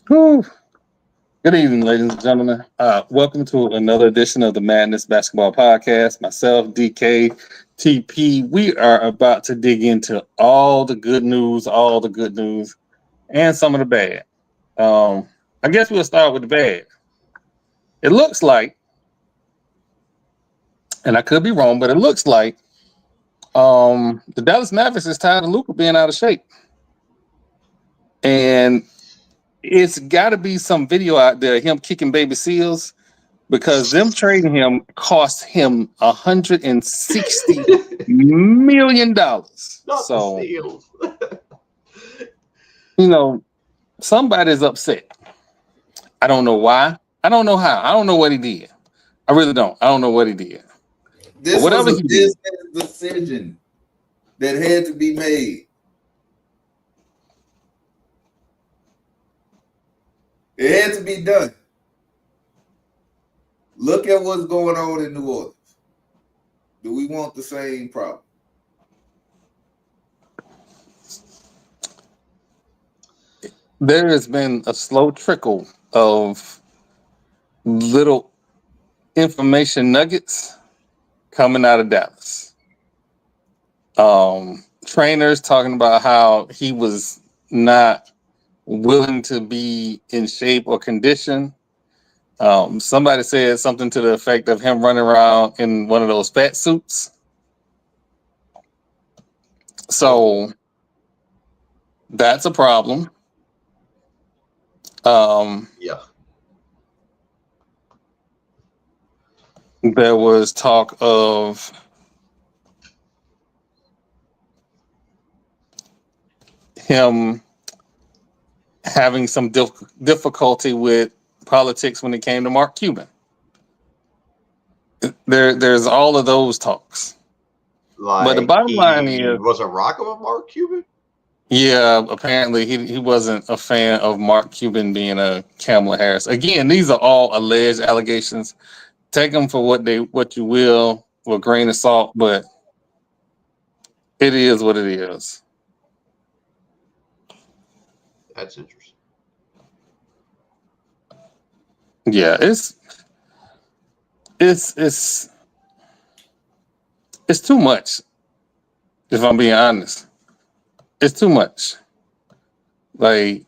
Whew. Good evening, ladies and gentlemen. Welcome to another edition of the Madness Basketball Podcast. Myself, DK, TP. We are about to dig into all the good news, and some of the bad. I guess we'll start with the bad. It looks like, and I could be wrong, but it looks like the Dallas Mavericks is tired of Luka being out of shape. And it's got to be some video out there of him kicking baby seals because them trading him cost him $160 million. Not So, the Seals. Somebody's upset. I don't know why. I don't know how. I don't know what he did. I really don't. I don't know what he did. This was a business decision that had to be made. It had to be done. Look at what's going on in New Orleans. Do we want the same problem? There has been a slow trickle of little information nuggets coming out of Dallas. Trainers talking about how he was not willing to be in shape or condition. Somebody said something to the effect of him running around in one of those fat suits. So that's a problem. Yeah. There was talk of him having some difficulty with politics when it came to Mark Cuban. There's all of those talks. But the bottom line is, was a rocker with Mark Cuban? Yeah, apparently he wasn't a fan of Mark Cuban being a Kamala Harris. Again, these are all alleged allegations. Take them for what you will with a grain of salt, but it is what it is. That's interesting. Yeah, it's too much. If I'm being honest, it's too much. Like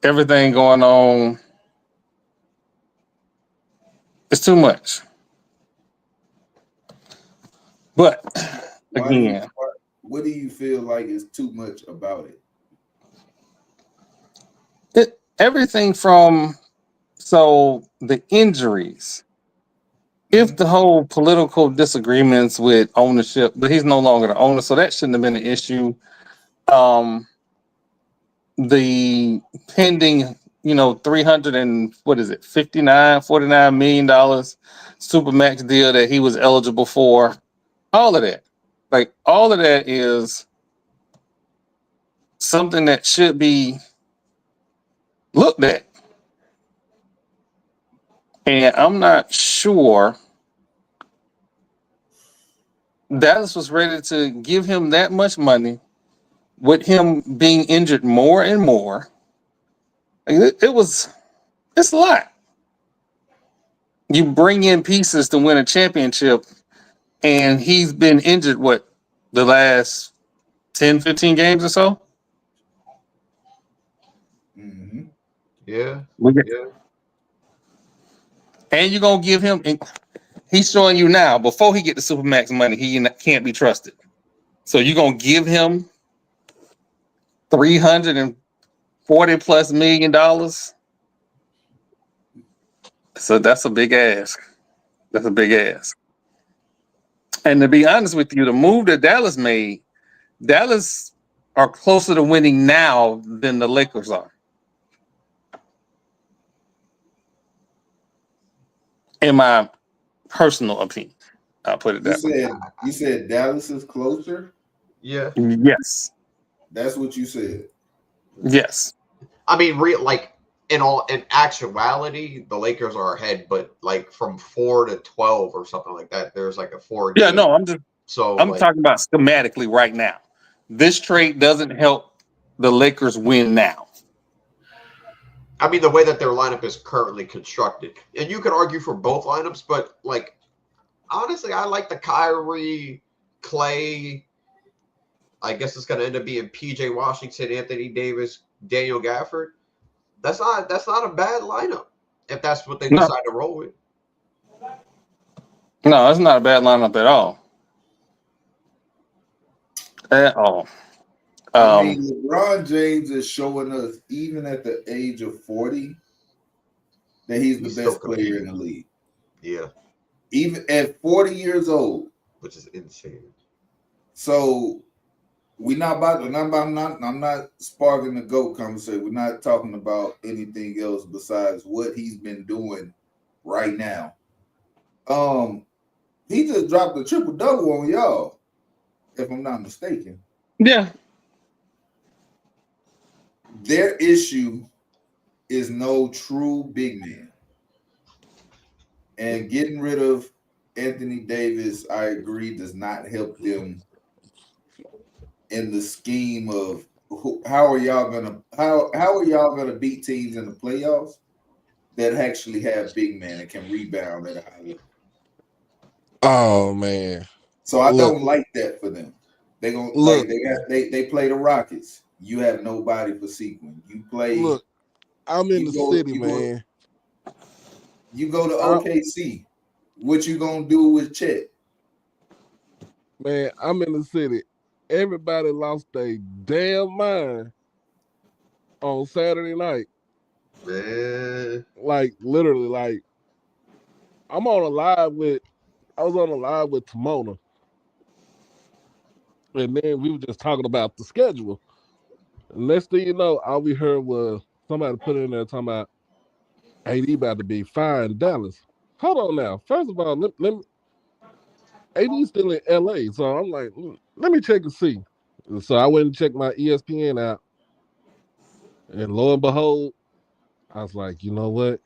everything going on, it's too much. But again, what do you feel like is too much about it? Everything from the injuries. If the whole political disagreements with ownership, but he's no longer the owner, so that shouldn't have been an issue. The pending, 300 and $49 million supermax deal that he was eligible for, all of that. Like all of that is something that should be looked at. And I'm not sure Dallas was ready to give him that much money with him being injured more and more. It's a lot. You bring in pieces to win a championship, and he's been injured, the last 10, 15 games or so? Mm-hmm. Yeah. And you're going to give him, he's showing you now, before he get the Supermax money, he can't be trusted. So you're going to give him $340+ million. So that's a big ask. And to be honest with you, the move that Dallas made, Dallas are closer to winning now than the Lakers are. In my personal opinion, I'll put it that way. You said Dallas is closer? Yeah. Yes. That's what you said. Yes. I mean, in actuality, the Lakers are ahead, but like from 4 to 12 or something like that. There's like a 4 game. Yeah, no, I'm like, talking about schematically right now. This trade doesn't help the Lakers win now. I mean, the way that their lineup is currently constructed. And you could argue for both lineups, but, like, honestly, I like the Kyrie, Clay. I guess it's going to end up being P.J. Washington, Anthony Davis, Daniel Gafford. That's not a bad lineup if that's what they decide to roll with. No, that's not a bad lineup at all. At all. I mean, LeBron James is showing us, even at the age of 40, that he's the best player in the league. Yeah. Even at 40 years old. Which is insane. So I'm not sparking the GOAT conversation. We're not talking about anything else besides what he's been doing right now. He just dropped a triple-double on y'all, if I'm not mistaken. Yeah. Their issue is no true big man. And getting rid of Anthony Davis, I agree, does not help them in the scheme of how are y'all gonna beat teams in the playoffs that actually have big men and can rebound at a high level. Oh man. So I don't like that for them. They gonna they play the Rockets. You have nobody for sequence. You play. Look, I'm in the city, man. You go to OKC. What you gonna do with Chet? Man, I'm in the city. Everybody lost their damn mind on Saturday night. Man. Like literally, like I was on a live with Timona. And then we were just talking about the schedule. And next thing you know, all we heard was somebody put in there talking about AD about to be fine in Dallas. Hold on now. First of all, let me AD's still in LA. So I'm like, let me check and see. So I went and checked my ESPN out. And lo and behold, I was like, you know what?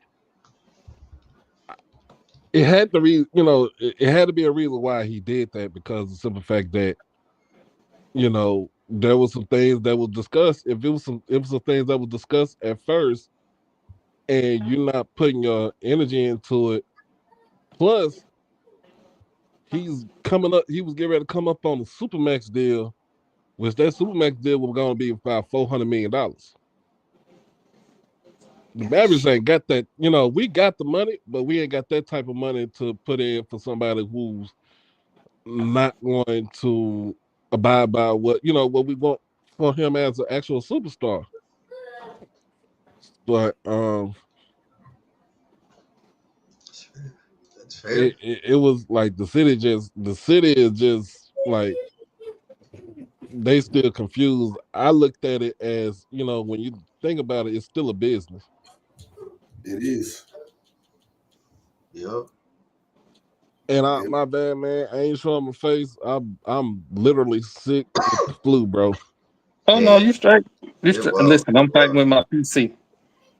It had to be, it had to be a reason why he did that, because of the simple fact that, there was some things that were discussed. If it was some things that were discussed at first, and you're not putting your energy into it. Plus, he's coming up. He was getting ready to come up on the Supermax deal, which that Supermax deal was going to be about $400 million. The Mavericks ain't got that. We got the money, but we ain't got that type of money to put in for somebody who's not going to abide by what we want for him as an actual superstar. But that's fair. It was like the city is just like they still confused. I looked at it as, when you think about it, it's still a business. It is. Yep. And my bad, man. I ain't showing my face. I'm literally sick with the flu, bro. Oh no, you straight. Listen, I'm fighting with my PC.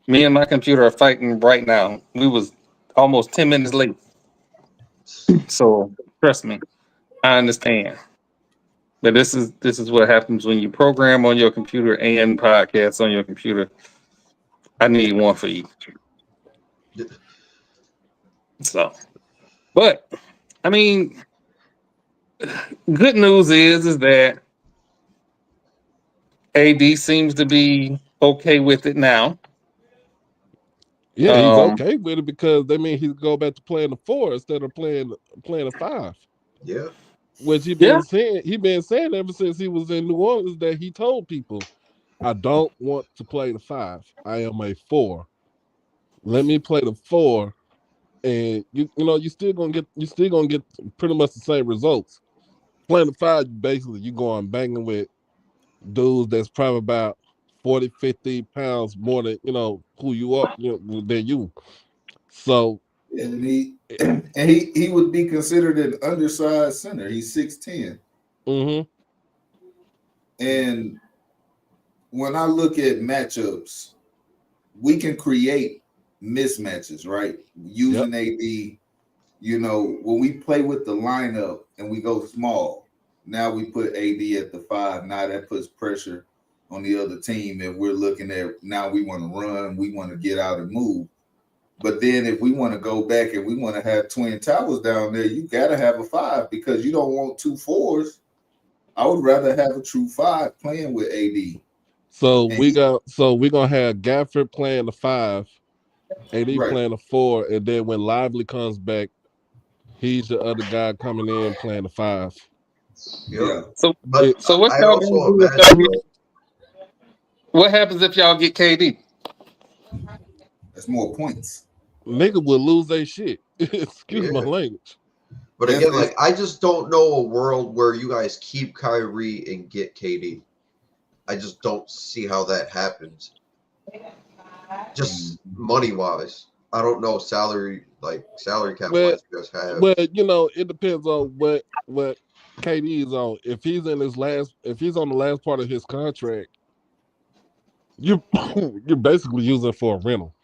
Me and my computer are fighting right now. We was almost 10 minutes late. So trust me, I understand. But this is what happens when you program on your computer and podcast on your computer. I need one for each. So, but I mean, good news is that AD seems to be okay with it now. Yeah, he's okay with it because they mean he'll go back to playing the 4 instead of playing a 5. Yeah. Which he been saying ever since he was in New Orleans, that he told people, I don't want to play the 5. I am a 4. Let me play the 4, and you're still gonna get pretty much the same results. Playing the 5, basically you going banging with dudes that's probably about 40, 50 pounds more than who you are, than you. So and he would be considered an undersized center. He's 6'10". Mm-hmm. And when I look at matchups, we can create mismatches, right? Using AD, when we play with the lineup and we go small, now we put AD at the 5. Now that puts pressure on the other team if we're looking at now we want to run, we want to get out and move. But then if we want to go back and we want to have twin towers down there, you got to have a 5 because you don't want 2 4s. I would rather have a true 5 playing with AD. So And we're gonna have Gafford playing the 5, AD right. playing the 4, and then when Lively comes back, he's the other guy coming in playing the 5. Yeah. So But so what I y'all gonna also do if y'all imagine, get, what happens if y'all get KD? That's more points. Nigga will lose their shit. Excuse my Yeah. language. but Yes, again, it's- like I just don't know a world where you guys keep Kyrie and get KD. I just don't see how that happens. Just money wise, I don't know salary cap Well, wise. You guys have well, it depends on what KD is on. If he's on the last part of his contract, you you're basically using for a rental.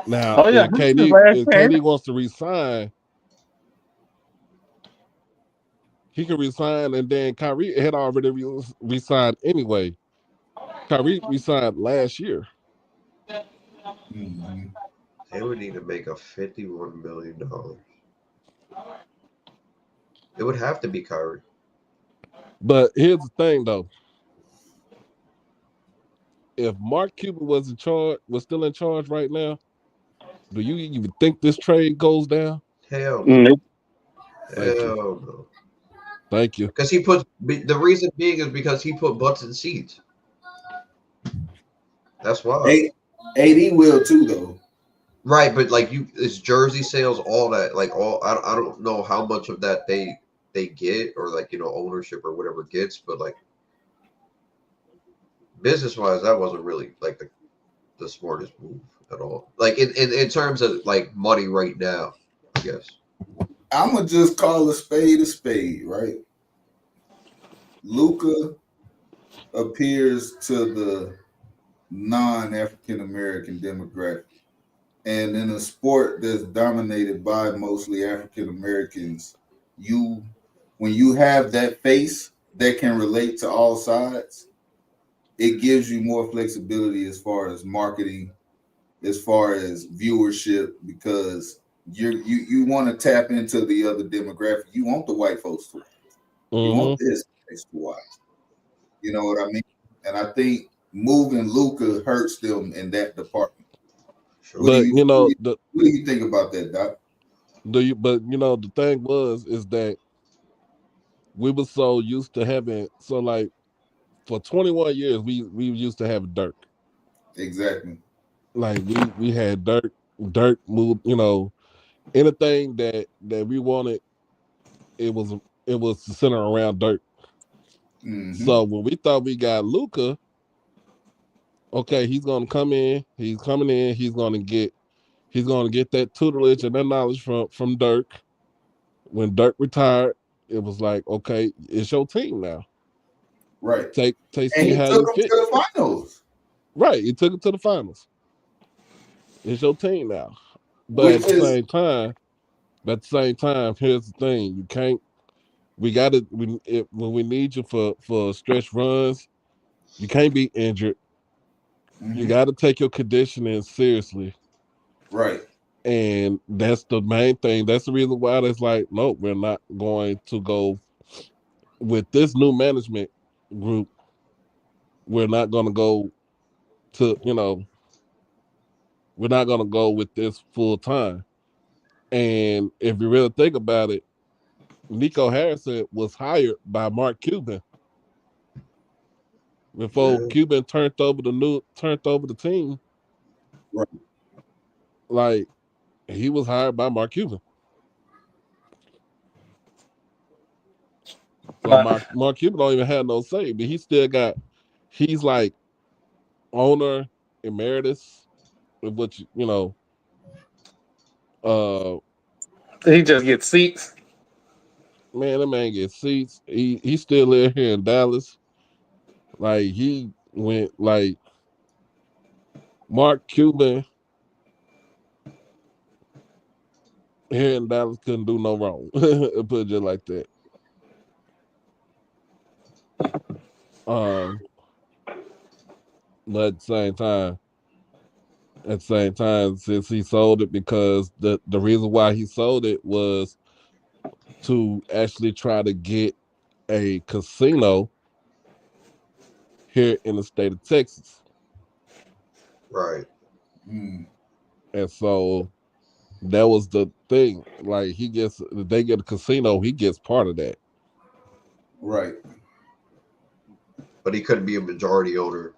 Now, Oh yeah, if this is KD last if chance. KD wants to resign, he can resign, and then Kyrie had already resigned anyway. Kyrie resigned last year. Mhm. they would need to make a $51 million. It would have to be Kyrie. But here's the thing, though: if Mark Cuban was still in charge right now, do you even think this trade goes down? Hell no. Nope. Thank you, Hell no. thank you. Because the reason being is because he put butts in seats. That's why. AD will too, though. Right, but like it's jersey sales, all that. Like I don't know how much of that they get or like ownership or whatever gets, but like business wise, that wasn't really like the smartest move at all. Like in terms of like money right now, I guess. I'm gonna just call a spade, right? Luka appears to the non-African American demographic, and in a sport that's dominated by mostly African Americans, when you have that face that can relate to all sides, it gives you more flexibility as far as marketing, as far as viewership, because you want to tap into the other demographic. You want the white folks to watch. You want this place to watch. You know what I mean? And I think moving Luka hurts them in that department. Sure. What do But you think about that, Doc? the thing is that we were so used to having like for 21 years we used to have Dirk. Exactly. Like we had Dirk moved, anything that we wanted, it was it was centered around Dirk. Mm-hmm. So when we thought we got Luka, okay, he's gonna come in, he's coming in, he's gonna get that tutelage and that knowledge from Dirk. When Dirk retired, it was like, okay, it's your team now. Right. And See he how took you them fit. to the finals, Right, he took it to the finals. It's your team now. But which is at the same time, here's the thing: you can't. We got to when we need you for stretch runs. You can't be injured. You got to take your conditioning seriously, right. and that's the main thing. That's the reason why it's like, no, we're not going to go with this new management group. We're not going to go to we're not going to go with this full time. And if you really think about it, Nico Harrison was hired by Mark Cuban before Yeah. Cuban turned over the team. Right. Like he was hired by Mark Cuban. So But Mark Cuban don't even have no say, but he's like owner emeritus, which uh he just gets seats. man, that man gets seats. He still live here in Dallas. Like he went like Mark Cuban here in Dallas couldn't do no wrong. Put it just like that. Um, but at the same time, since he sold it, because the reason why he sold it was to actually try to get a casino here in the state of Texas. Right. Mm, And so that was the thing. Like they get a casino, he gets part of that. right. But he couldn't be a majority owner.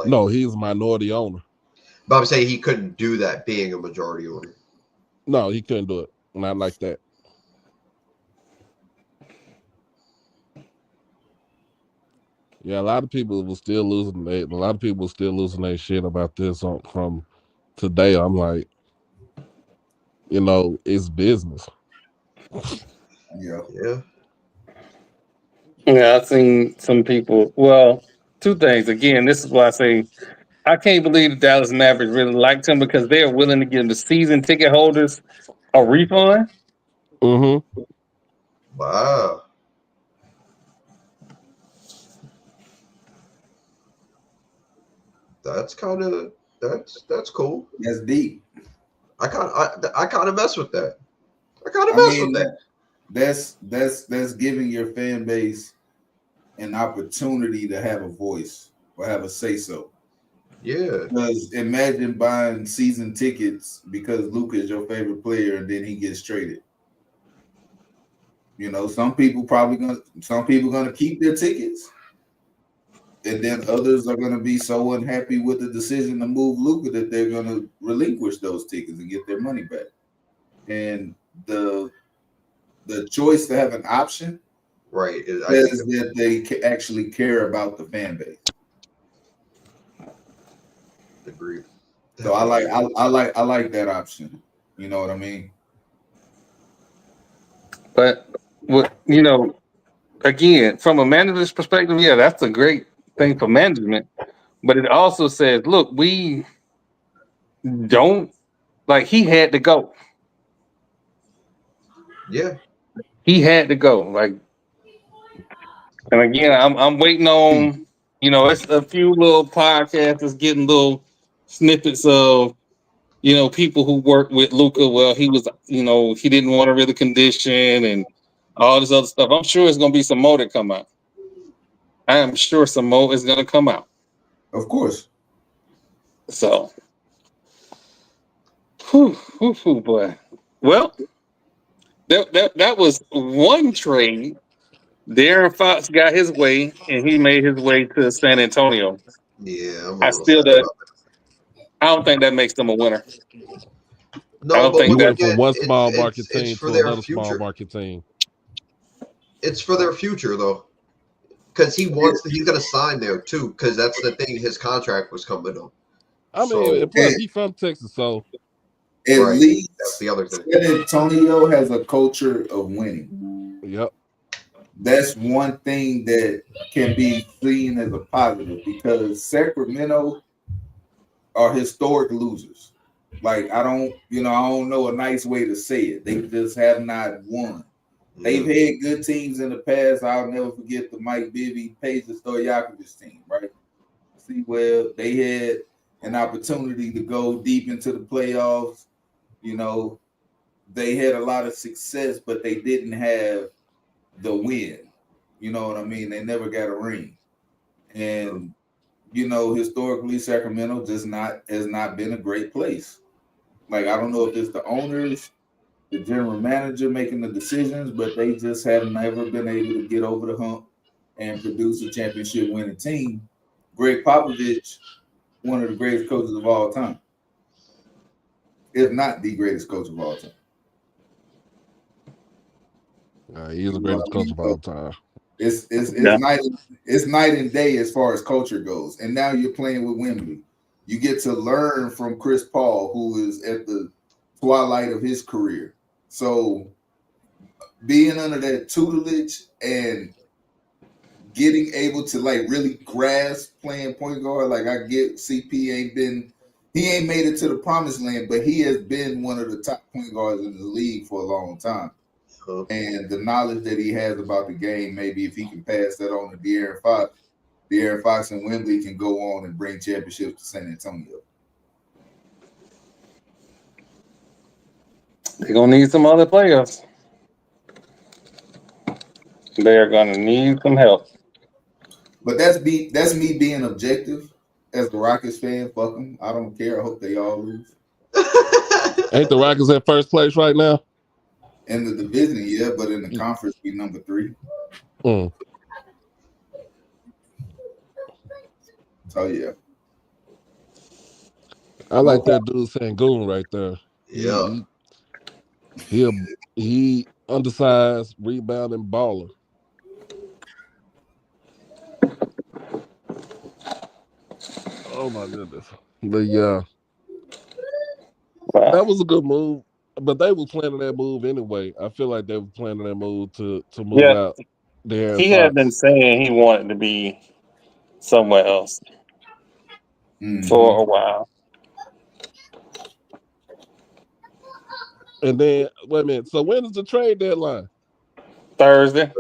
No, he's a minority owner. But I'm saying he couldn't do that being a majority owner. No, he couldn't do it. Not like that. Yeah, a lot of people were still losing their shit about this from today. I'm like, it's business. Yeah. Yeah. Yeah, I've seen some people. Well, two things. Again, this is why I say I can't believe the Dallas Mavericks really liked him because they are willing to give the season ticket holders a refund. Mm-hmm. Wow. That's cool. That's deep. I kind of mess with that. I mean, that's giving your fan base an opportunity to have a voice or have a say so. Yeah. Because imagine buying season tickets because Luka is your favorite player and then he gets traded. Some people gonna keep their tickets, and then others are gonna be so unhappy with the decision to move Luka that they're gonna relinquish those tickets and get their money back. And the choice to have an option, right, says that they actually care about the fan base. Agreed. So I like that option. You know what I mean? But again, from a manager's perspective, yeah, that's a great thing for management. But it also says, look, we don't he had to go. Yeah. He had to go. And again, I'm waiting on, it's a few little podcasts that's getting little snippets of, people who worked with Luka. Well, he was, he didn't want to really condition and all this other stuff. I'm sure it's gonna be some more that come out. I am sure some more is gonna come out. Of course. So, boy. Well, that was one trade. Darren Fox got his way, and he made his way to San Antonio. Yeah, I'm a I little still sad don't. about I don't think that makes them a winner. that. I No, don't but think He once that. went from again, one small market it's team for to their another small future. market team. It's for their future though. Because he's gonna sign there too, because that's the thing, his contract was coming up. I mean, So and plus he's from Texas, so At right. least That's the other thing. San Antonio has a culture of winning. yep. That's one thing that can be seen as a positive because Sacramento are historic losers. Like I don't know a nice way to say it. They just have not won. They've had good teams in the past. I'll never forget the Mike Bibby, Peja Stojakovic team, right? See, well, they had an opportunity to go deep into the playoffs. They had a lot of success, but they didn't have the win. You know what I mean? They never got a ring. And historically Sacramento has not been a great place. Like I don't know if it's the owners, the general manager making the decisions, but they just have never been able to get over the hump and produce a championship winning team. Greg Popovich, one of the greatest coaches of all time, if not the greatest coach of all time. He's the greatest coach of all time. It's night and day as far as culture goes. And now you're playing with Wembley. You get to learn from Chris Paul, who is at the twilight of his career. So being under that tutelage and getting able to really grasp playing point guard, I get CP ain't made it to the promised land, but he has been one of the top point guards in the league for a long time. And the knowledge that he has about the game, maybe if he can pass that on to De'Aaron Fox, De'Aaron Fox and Wembley can go on and bring championships to San Antonio. They're gonna need some other players. They're gonna need some help. But that's me being objective as the Rockets fan. Fuck them. I don't care. I hope they all lose. Ain't the Rockets at first place right now? In the division, yeah, but in the conference, be number 3. Mm. So yeah. I like that dude Sangoon right there. Yeah. He undersized, rebounding baller. Oh my goodness. But yeah. Wow. That was a good move. But they were planning that move anyway. I feel like they were planning that move to move out there. He had been saying he wanted to be somewhere else for a while. And then wait a minute. So when is the trade deadline? Thursday.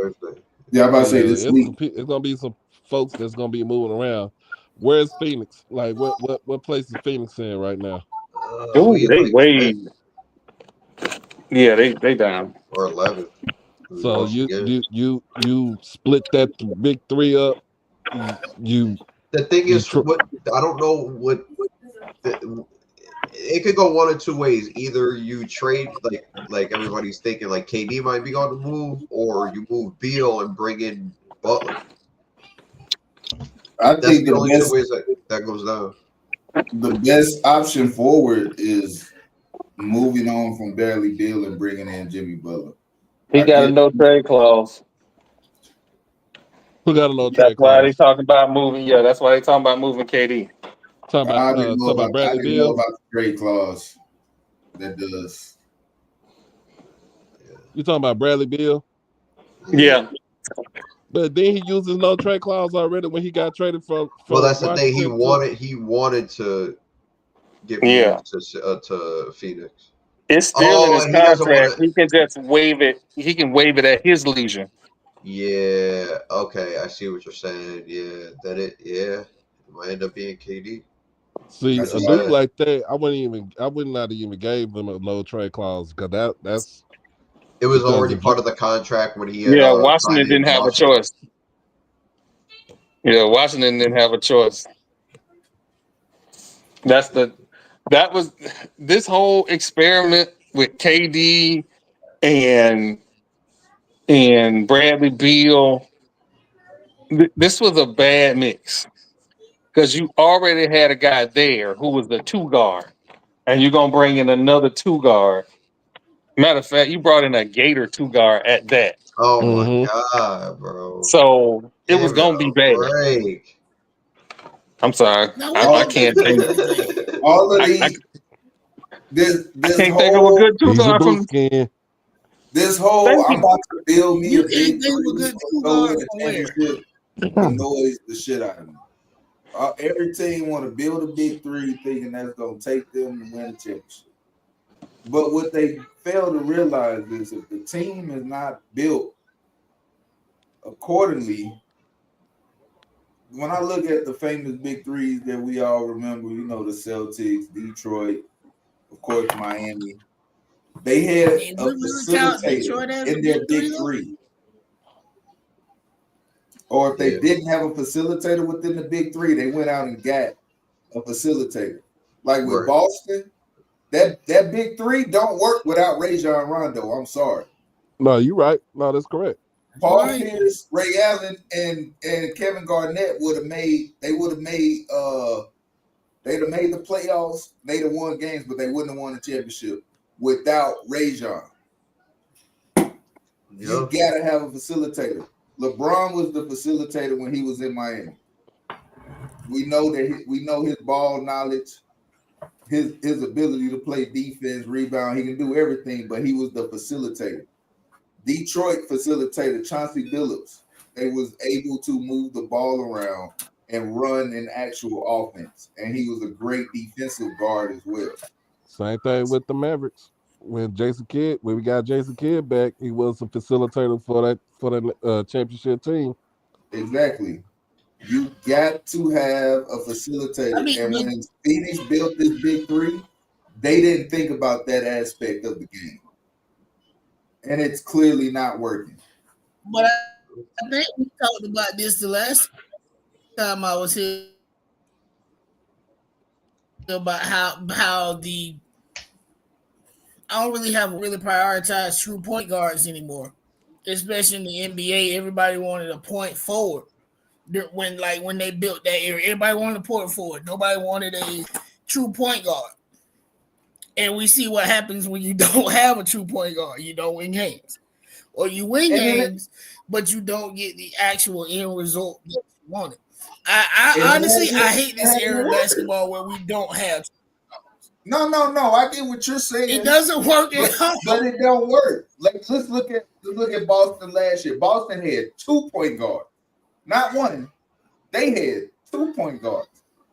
Yeah, I'm about to say this week. It's gonna be some folks that's gonna be moving around. Where's Phoenix? Like what place is Phoenix in right now? They way. Yeah, they down. Or 11. So you split that big 3 up. You the thing is, what I don't know what it could go one of two ways. Either you trade like everybody's thinking, like KD might be on the move, or you move Beal and bring in Butler. I think the only two ways that goes down. The best option forward is moving on from Bradley Beal and bringing in Jimmy Butler. He got a no trade clause. Who got a no trade clause? That's why they clause? talking about moving. Yeah, that's why they talking about moving KD. Talking about Bradley Beal. Know about the trade clause that does. You talking about Bradley Beal? Yeah. But then he used his no trade clause already when he got traded from well, that's the thing. Washington He wanted to get moved to Phoenix. It's still in his contract. He can just waive it. He can waive it at his leisure. Yeah. Okay. I see what you're saying. Yeah. It might end up being KD. See, a dude like that, I would not even gave him a no trade clause because that's. It was already part of the contract when he had. Yeah, Washington didn't have a choice. Yeah, Washington didn't have a choice. That was this whole experiment with KD and Bradley Beal. This was a bad mix because you already had a guy there who was the 2 guard, and you're gonna bring in another 2 guard. Matter of fact, you brought in a Gator 2 guard at that. Oh my god, bro! So it was gonna be bad. Break. I'm sorry, I can't think. All of these. This can't whole, think of a good 2 guard from. This whole I'm about to build me a big championship annoys the shit out of me. Every team want to build a big 3 thinking that's going to take them to win a championship. But what they fail to realize is if the team is not built accordingly, when I look at the famous big 3s that we all remember, the Celtics, Detroit, of course, Miami, they had a facilitator in their big 3. Or if they didn't have a facilitator within the big 3, they went out and got a facilitator. Like with Boston, that big 3 don't work without Rajon Rondo. I'm sorry. No, you're right. No, that's correct. Paul Pierce, Ray Allen, and Kevin Garnett would have made the playoffs. They'd have won games, but they wouldn't have won the championship without Rajon. You gotta have a facilitator. LeBron was the facilitator when he was in Miami. We know his ball knowledge, his ability to play defense, rebound. He can do everything, but he was the facilitator. Detroit facilitator Chauncey Billups. They was able to move the ball around and run an actual offense, and he was a great defensive guard as well. Same thing with the Mavericks. When we got Jason Kidd back, he was a facilitator for that championship team. Exactly. You got to have a facilitator. I mean, and when Phoenix built this big three, they didn't think about that aspect of the game. And it's clearly not working. but I think we talked about this the last time I was here about how the I don't really prioritize true point guards anymore, especially in the NBA. Everybody wanted a point forward when they built that area. Everybody wanted a point forward. Nobody wanted a true point guard. And we see what happens when you don't have a true point guard. You don't win games, or you win games, but you don't get the actual end result that you wanted. I honestly hate this era of basketball where we don't have. No. I get what you're saying. It doesn't work at all. But it don't work. Let's look at Boston last year. Boston had 2 point guards, not one. They had 2 point guards.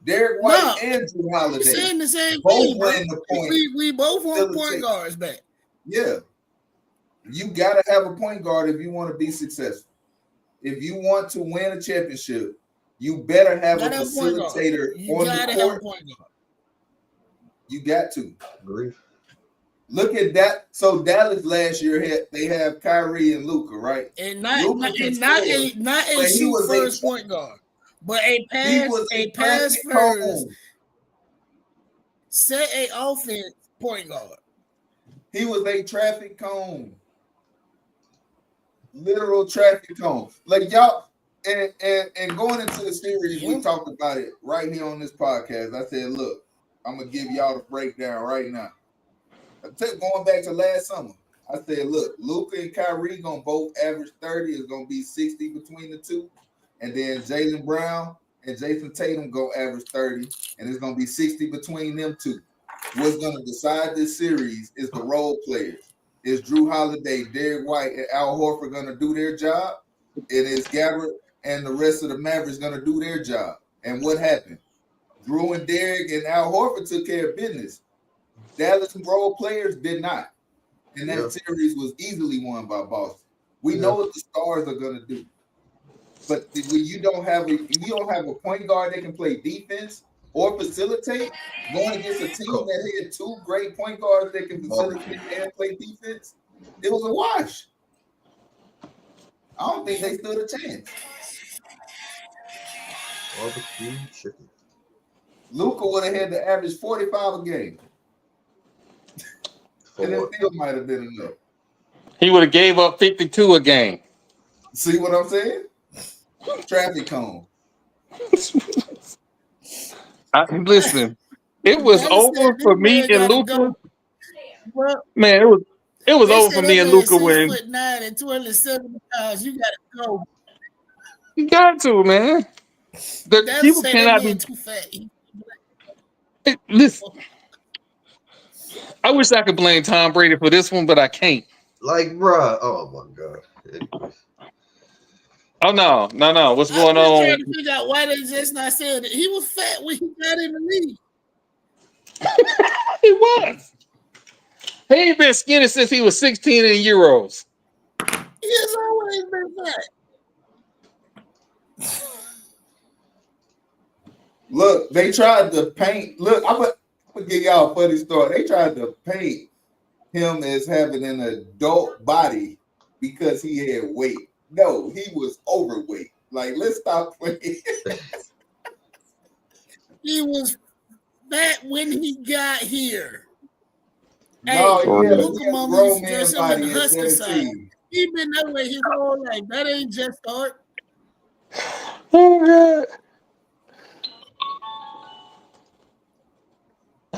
Derek White and Drew Holiday. Saying the same both thing. ran the point. We both want point guards back. Yeah, you gotta have a point guard if you want to be successful. If you want to win a championship, you better have a facilitator on the court. You got to. Agree. Look at that. So Dallas last year they have Kyrie and Luka, right? And not a true first point guard, but a pass first, set a offense point guard. He was a traffic cone, literal traffic cone. Like y'all, and going into the series, we talked about it right here on this podcast. I said, look. I'm gonna give y'all the breakdown right now. Going back to last summer, I said, look, Luka and Kyrie gonna both average 30. It's gonna be 60 between the two, and then Jaylen Brown and Jason Tatum go average 30, and it's gonna be 60 between them two. What's gonna decide this series is the role players. Is Drew Holiday, Derek White, and Al Horford gonna do their job? And is Gabbert and the rest of the Mavericks gonna do their job? And what happened? Drew and Derek and Al Horford took care of business. Dallas role players did not. And that series was easily won by Boston. We know what the stars are going to do. But when you don't have a point guard that can play defense or facilitate, going against a team that had 2 great point guards that can facilitate and play defense, it was a wash. I don't think they stood a chance. Barbecue chicken. Luka would have had to average 45 a game. And it still might have been enough. He would have gave up 52 a game. See what I'm saying? Traffic cone. Listen, it was over for me and Luka. Man, it was over for me and Luka when 6'9" and 270 pounds. You gotta go. You got to, man. The people cannot be too fat. Listen, I wish I could blame Tom Brady for this one, but I can't. Like, bruh. Oh my god. Oh no. What's going on? I'm trying to figure out why they just not saying that he was fat when he got in the league. He was. He ain't been skinny since he was 16 in Euros. He has always been fat. Look, they tried to paint. Look, I'm gonna give y'all a funny story. They tried to paint him as having an adult body because he had weight. No, he was overweight. Like, let's stop playing. He was fat when he got here. No, hey, he Luka Mama used to dress him in the Husky side. 17. He been that way his whole life. That ain't just art. Oh god.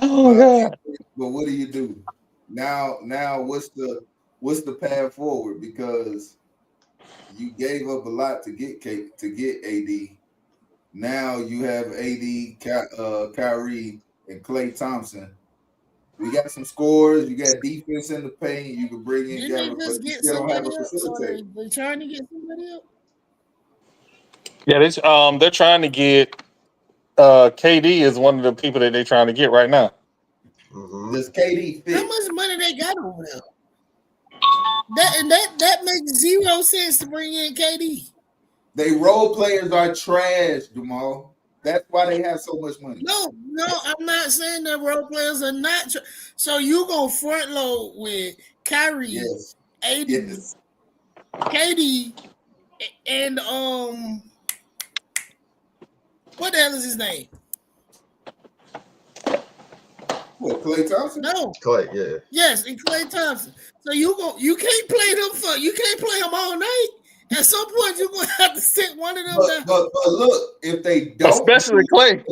Oh god. But what do you do now? What's the path forward? Because you gave up a lot to get AD. Now you have AD, Kyrie, and Klay Thompson. We got some scores. You got defense in the paint. You can bring in Gabbert, but you still don't have a facilitator. They're trying to get somebody else. Yeah, they're trying to get KD is one of the people that they're trying to get right now. Does KD fit? How much money they got over there? That makes zero sense to bring in KD. They role players are trash, Jamal. That's why they have so much money. No, I'm not saying that role players are not. So you gonna front load with Kyrie, Yes. AD, Yes. KD, and what the hell is his name? What, Klay Thompson? No. Clay, yeah. Yes, and Klay Thompson. So you can't play them you can't play them all night. At some point, you're gonna have to sit one of them down. But look, if they don't, Especially Clay.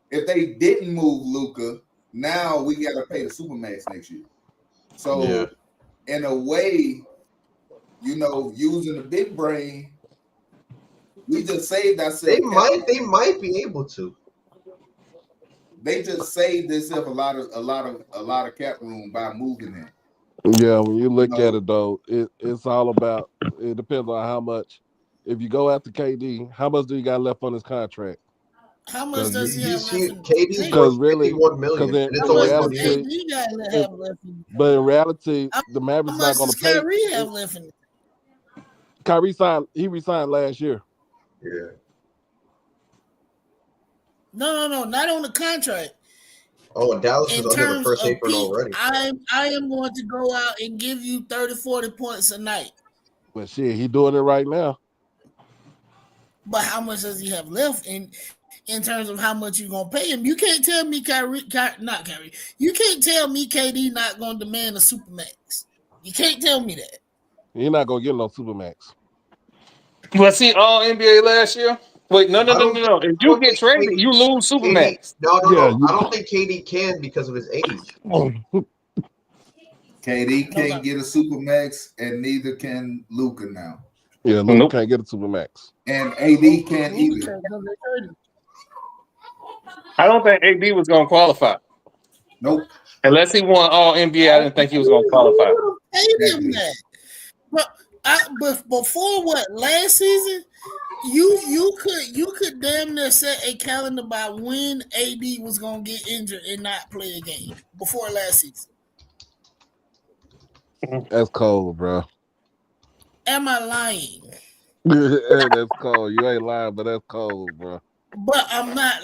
If they didn't move Luka, now we got to pay the Supermax next year. So, in a way, using the big brain, we just saved ourselves. They might be able to. They just saved themselves a lot of cap room by moving him. Yeah, when you look at it though, it's all about. It depends on how much. If you go after KD, how much do you got left on his contract? How much does he have left? KD's worth $51 million. In reality, but in reality, the Mavericks not going to pay. Kyrie have left in it? Kyrie signed. He resigned last year. Yeah. No, not on the contract. Oh, and Dallas is under the first apron already. I am going to go out and give you 30, 40 points a night. But shit, he doing it right now. But how much does he have left in terms of how much you're gonna pay him? You can't tell me not Kyrie. You can't tell me KD not gonna demand a supermax. You can't tell me that. You're not gonna get no supermax. Was he all NBA last year? Wait, no. If you get traded, you lose supermax. No. I don't think KD can because of his age. KD can't get a supermax, and neither can Luka now. Yeah, Luka can't get a supermax, and AD can't either. I don't think AD was going to qualify. Nope. Unless he won all NBA, I didn't think he was going to qualify. But before last season, you could damn near set a calendar by when AD was gonna get injured and not play a game before last season. That's cold, bro. Am I lying? That's cold. You ain't lying, but that's cold, bro. But I'm not.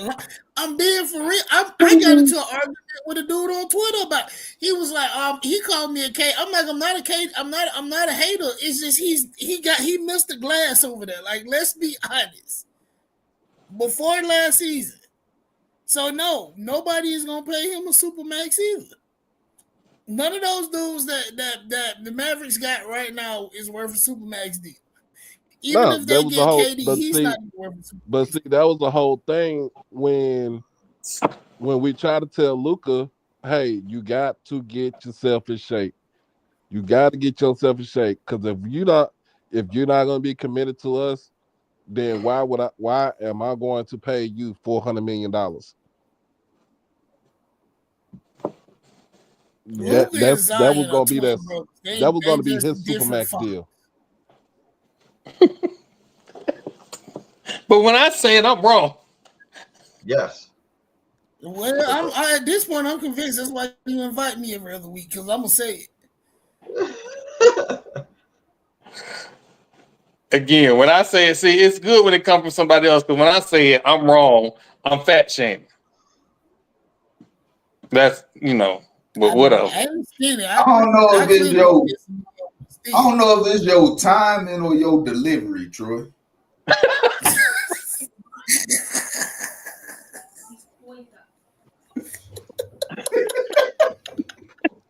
I'm being for real. I got into an argument with a dude on Twitter about. He was like, he called me a K. I'm like, I'm not a K. I'm not a hater. It's just he missed the glass over there. Like, let's be honest. Before last season, so no, nobody is gonna pay him a supermax either. None of those dudes that the Mavericks got right now is worth a supermax deal. Even if they get KD, he's not worth a supermax. But see, that was the whole thing when we try to tell Luka, hey, you got to get yourself in shape. You got to get yourself in shape, because if you're not going to be committed to us, then why am I going to pay you $400 million? That was going to be that was going to be his supermax deal. But when I say it, I'm wrong. Yes. Well, at this point, I'm convinced that's why you invite me every other week, because I'm gonna say it. Again, when I say it, see, it's good when it comes from somebody else, but when I say it, I'm wrong. I'm fat shaming. That's but whatever. I don't know if it's your timing or your delivery, Troy.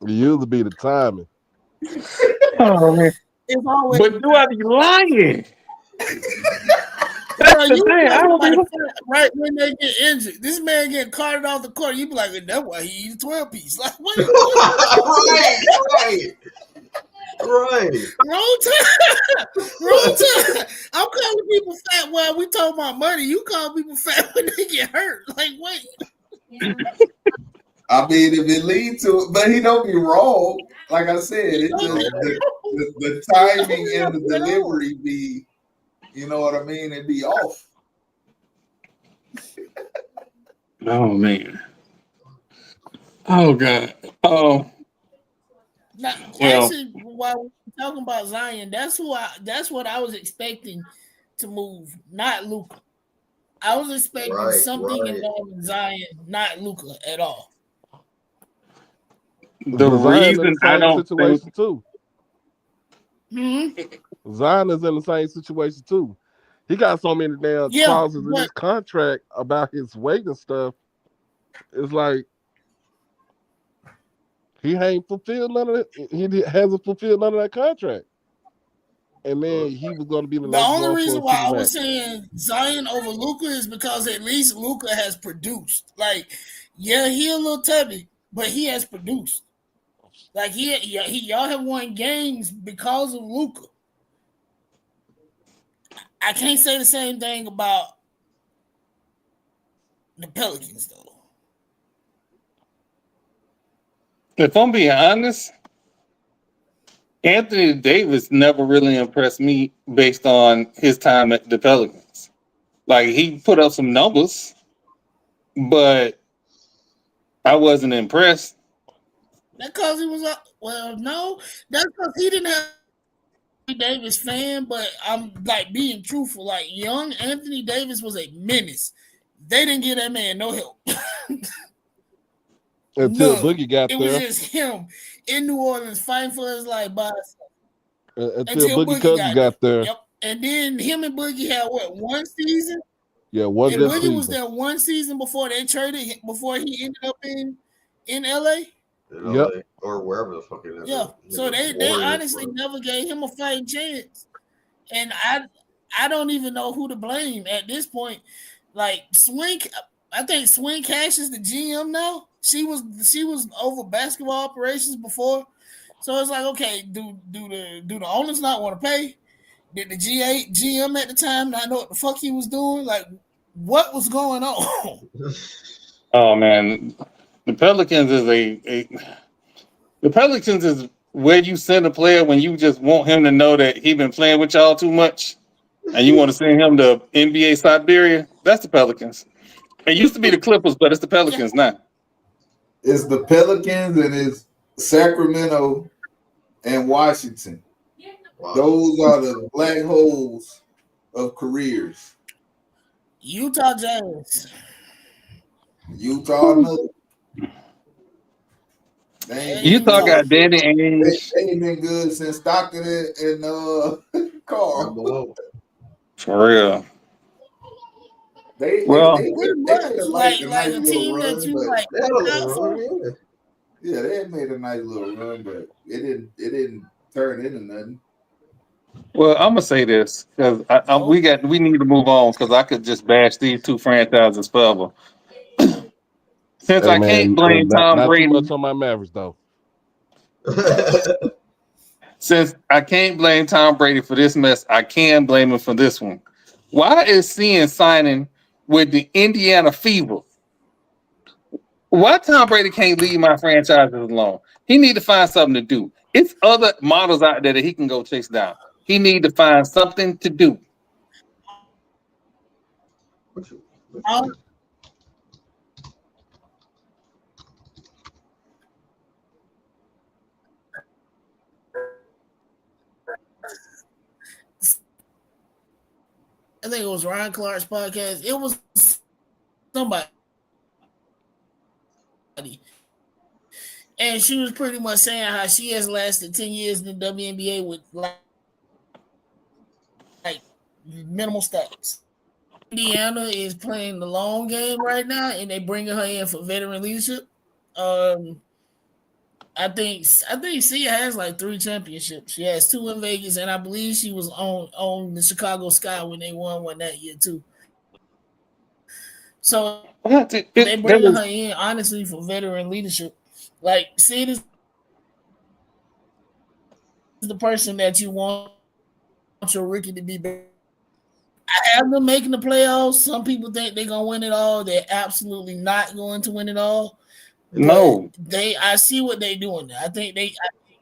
It used to be the timing. Oh man. But do I be lying? That's the thing. I don't think right when they get injured, this man getting carted off the court, you be like, that's why he eats 12-piece. Like, what? Right. Wrong time. I'm calling people fat while we talking about money. You call people fat when they get hurt. Like, wait. I mean, if it leads to it, but he don't be wrong. Like I said, it's just the timing and the delivery be, you know what I mean? It'd be off. Oh man. Oh God. Oh. Now, actually, while we're talking about Zion, that's what I was expecting to move, not Luka. I was expecting something involving Zion, not Luka at all. The reason I don't situation think too. Mm-hmm. Zion is in the same situation too. He got so many damn clauses in his contract about his weight and stuff. It's like he ain't fulfilled none of it. He hasn't fulfilled none of that contract. And then he was going to be the next only one reason for why I Supermax. was saying Zion over Luka is because at least Luka has produced. Like, yeah, he a little tubby, but he has produced. Like y'all have won games because of Luka. I can't say the same thing about the Pelicans though. if I'm being honest, Anthony Davis never really impressed me based on his time at the Pelicans. Like, he put up some numbers, but I wasn't impressed. That's because he was no, that's because he didn't have Anthony Davis fan, but I'm like being truthful. Like, young Anthony Davis was a menace. They didn't give that man no help. Until Boogie got there. It was just him in New Orleans fighting for his life by himself. Until Boogie Cousins got there. Yep. And then him and Boogie had one season? Yeah, one and good Boogie season. was there one season before they traded him, before he ended up in LA. Yep. Or wherever the fuck it is. Yeah. So they honestly never gave him a fighting chance. And I don't even know who to blame at this point. Like, I think Swing Cash is the GM now. She was over basketball operations before. So it's like, okay, do the owners not want to pay? Did the GM at the time not know what the fuck he was doing? Like, what was going on? Oh man, the Pelicans is where you send a player when you just want him to know that he been playing with y'all too much, and you want to send him to NBA Siberia. That's the Pelicans. It used to be the Clippers, but it's the Pelicans now. It's the Pelicans and it's Sacramento and Washington. Wow. Those are the black holes of careers. Utah Jazz. Utah, no. Utah got Danny Ainge. They ain't been good since Stockton and Carl. For real. They pretty much like a team that you like. Yeah, they had made a nice little run, but it didn't turn into nothing. Well, I'm gonna say this because we need to move on because I could just bash these two franchises forever. Since I can't blame Tom Brady, not too much on my Mavericks though. Since I can't blame Tom Brady for this mess, I can blame him for this one. Why is CN signing with the Indiana Fever? Why Tom Brady can't leave my franchises alone? He need to find something to do. It's other models out there that he can go chase down. He need to find something to do. I think it was Ryan Clark's podcast. It was somebody. And she was pretty much saying how she has lasted 10 years in the WNBA with like minimal stats. Indiana is playing the long game right now, and they bringing her in for veteran leadership. I think Sia has like 3 championships. She has 2 in Vegas, and I believe she was on the Chicago Sky when they won one that year too. So they bring her in honestly for veteran leadership. Like, Sid is the person that you want your rookie to be better. I have them making the playoffs. Some people think they're gonna win it all. They're absolutely not going to win it all. No, I see what they're doing. I think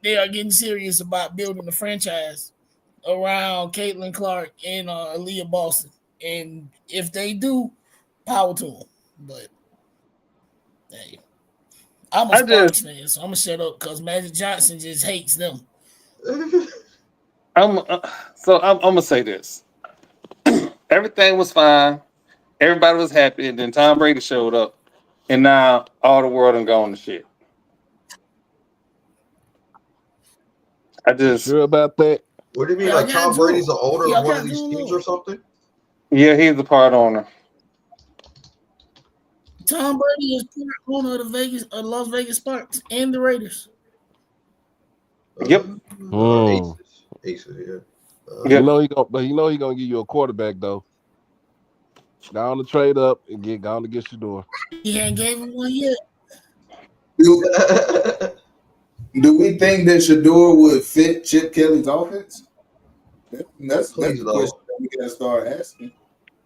they are getting serious about building the franchise around Caitlin Clark and Aaliyah Boston. And if they do, power to them. But hey, I'm a Sparks fan, so I'm gonna shut up because Magic Johnson just hates them. I'm gonna say this. Everything was fine. Everybody was happy. And then Tom Brady showed up. And now all the world done gone to shit. I You just, sure about that? What do you mean? Y'all Like got Tom to Brady's the him. owner Y'all of one got of these to teams him. or something? yeah, he's the part owner. Tom Brady is part owner of the Las Vegas Sparks and the Raiders. Yep. Aces, yeah. Yep. You know he gonna give you a quarterback though. Go on to trade up and go on to get Shador. He ain't gave him one yet. Do we think that Shador would fit Chip Kelly's offense? That's Please the no. question that we gotta start asking.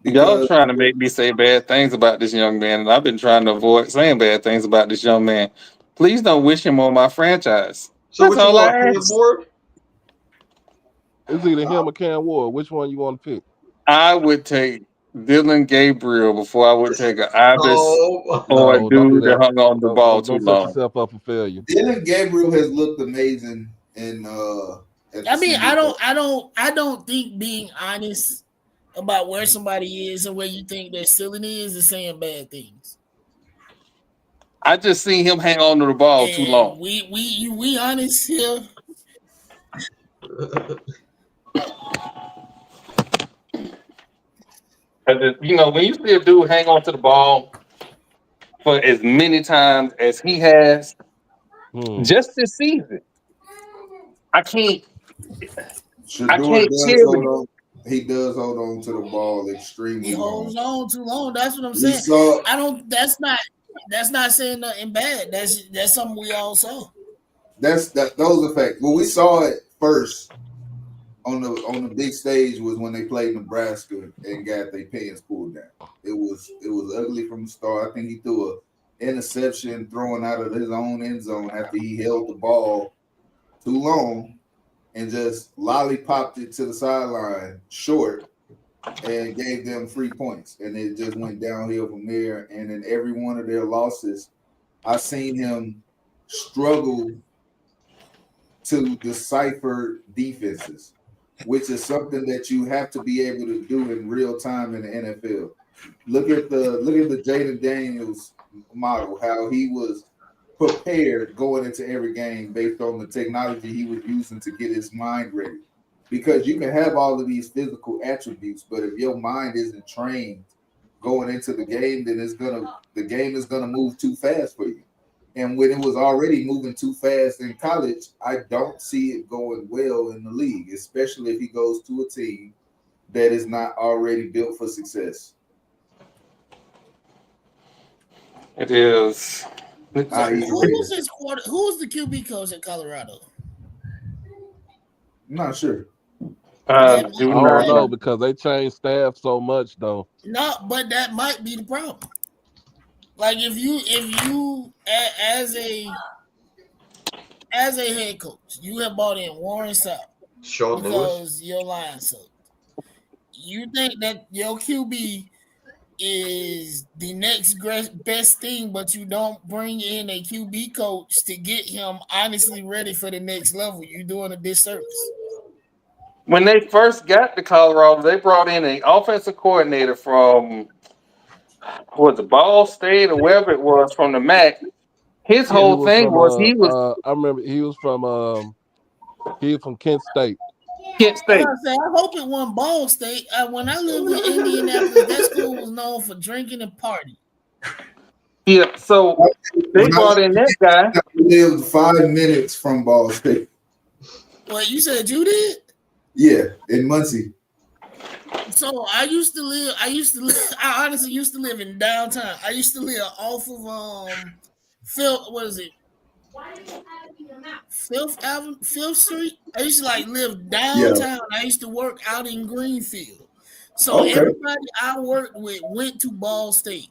Y'all trying to make me say bad things about this young man, and I've been trying to avoid saying bad things about this young man. Please don't wish him on my franchise. So That's what you all I want, Cam ask. Ward? It's either him or Cam Ward. Which one you want to pick? I would take Dylan Gabriel before I would take an Ibis No. or a No, don't do dude that that. hung on the ball too Don't set long. yourself up for failure. Dylan Gabriel has looked amazing in at the I mean, Senior Bowl. I don't think being honest about where somebody is and where you think their ceiling is saying bad things. I just seen him hang on to the ball too And long. we honest here. When you see a dude hang on to the ball for as many times as he has, just this season, I can't Shador does tell hold you. on. He does hold on to the ball extremely He long. holds on too long. That's what I'm We saying. saw That's not saying nothing bad. That's something we all saw. those are facts. Well, we saw it first on the big stage was when they played Nebraska and got their pants pulled down. It was ugly from the start. I think he threw a interception throwing out of his own end zone after he held the ball too long and just lollipopped it to the sideline short and gave them 3 points. And it just went downhill from there. And in every one of their losses, I've seen him struggle to decipher defenses, which is something that you have to be able to do in real time in the NFL. Look at the Jaden Daniels model, how he was prepared going into every game based on the technology he was using to get his mind ready. Because you can have all of these physical attributes, but if your mind isn't trained going into the game, then the game is gonna move too fast for you. And when it was already moving too fast in college, I don't see it going well in the league, especially if he goes to a team that is not already built for success. It is. Who was his quarter? Who was the QB coach at Colorado? I'm not sure. I don't know because they changed staff so much though. No, but that might be the problem. Like if you as a head coach, you have bought in Warren Sapp because your line sucked. You think that your QB is the next best thing, but you don't bring in a QB coach to get him honestly ready for the next level. You're doing a disservice. When they first got to Colorado, they brought in an offensive coordinator from Ball State or wherever it was from the MAC. His whole thing was he was. I remember he was from Kent State. Kent State. I hope it wasn't Ball State. When I lived in Indianapolis, that school was known for drinking and partying. Yeah, so they brought in that guy. I lived 5 minutes from Ball State. What you said you did? Yeah, in Muncie. So I honestly used to live in downtown. I used to live off of Fifth Street. I used to live downtown. Yeah. I used to work out in Greenfield. So everybody I worked with went to Ball State.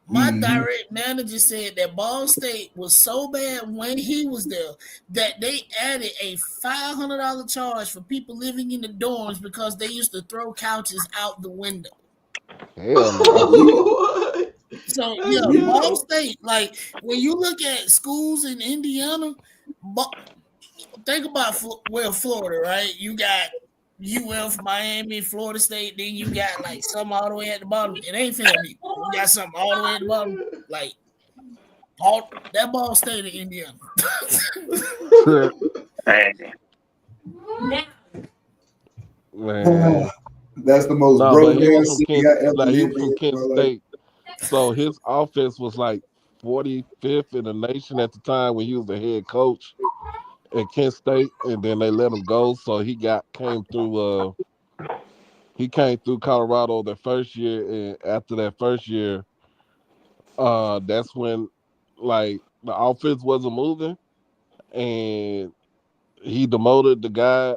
My direct manager said that Ball State was so bad when he was there that they added a $500 charge for people living in the dorms because they used to throw couches out the window. Hell no. So yeah, Ball State, when you look at schools in Indiana, think about Florida, right? You got UF, Miami, Florida State. Then you got like some all the way at the bottom. It ain't FAMU. You got something all the way at the bottom. Like all that Ball State in Indiana. Man. That's the most No, broke but he down was from city Kent. I ever Like he lived was from in Kent my life. State, so his offense was like 45th in the nation at the time when he was the head coach at Kent State, and then they let him go. So he came through. He came through Colorado that first year, and after that first year, that's when like the offense wasn't moving, and he demoted the guy,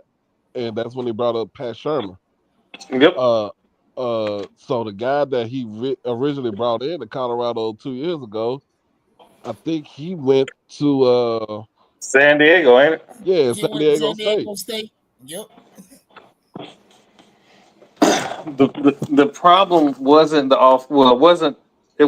and that's when he brought up Pat Shermer. Yep. So the guy that he originally brought in to Colorado 2 years ago, I think he went to San Diego, ain't it? He San went to Diego San State. Diego State. Yep. The problem wasn't the off. Well, it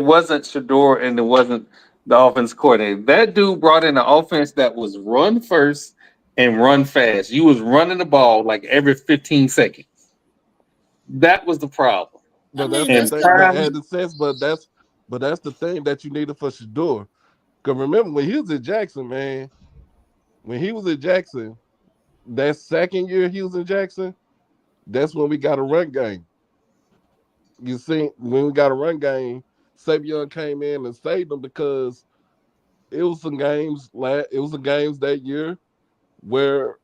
wasn't Shador and it wasn't the offense coordinator. That dude brought in an offense that was run first and run fast. You was running the ball like every 15 seconds. That was the problem. I But that's mean, the that's And thing. still But time, in the sense, but that's the thing that you needed for Shador. Because remember when he was in Jackson, man. When he was in Jackson, that second year he was in Jackson, that's when we got a run game. You see, when we got a run game, Savion came in and saved them because it was some games. It was some games that year where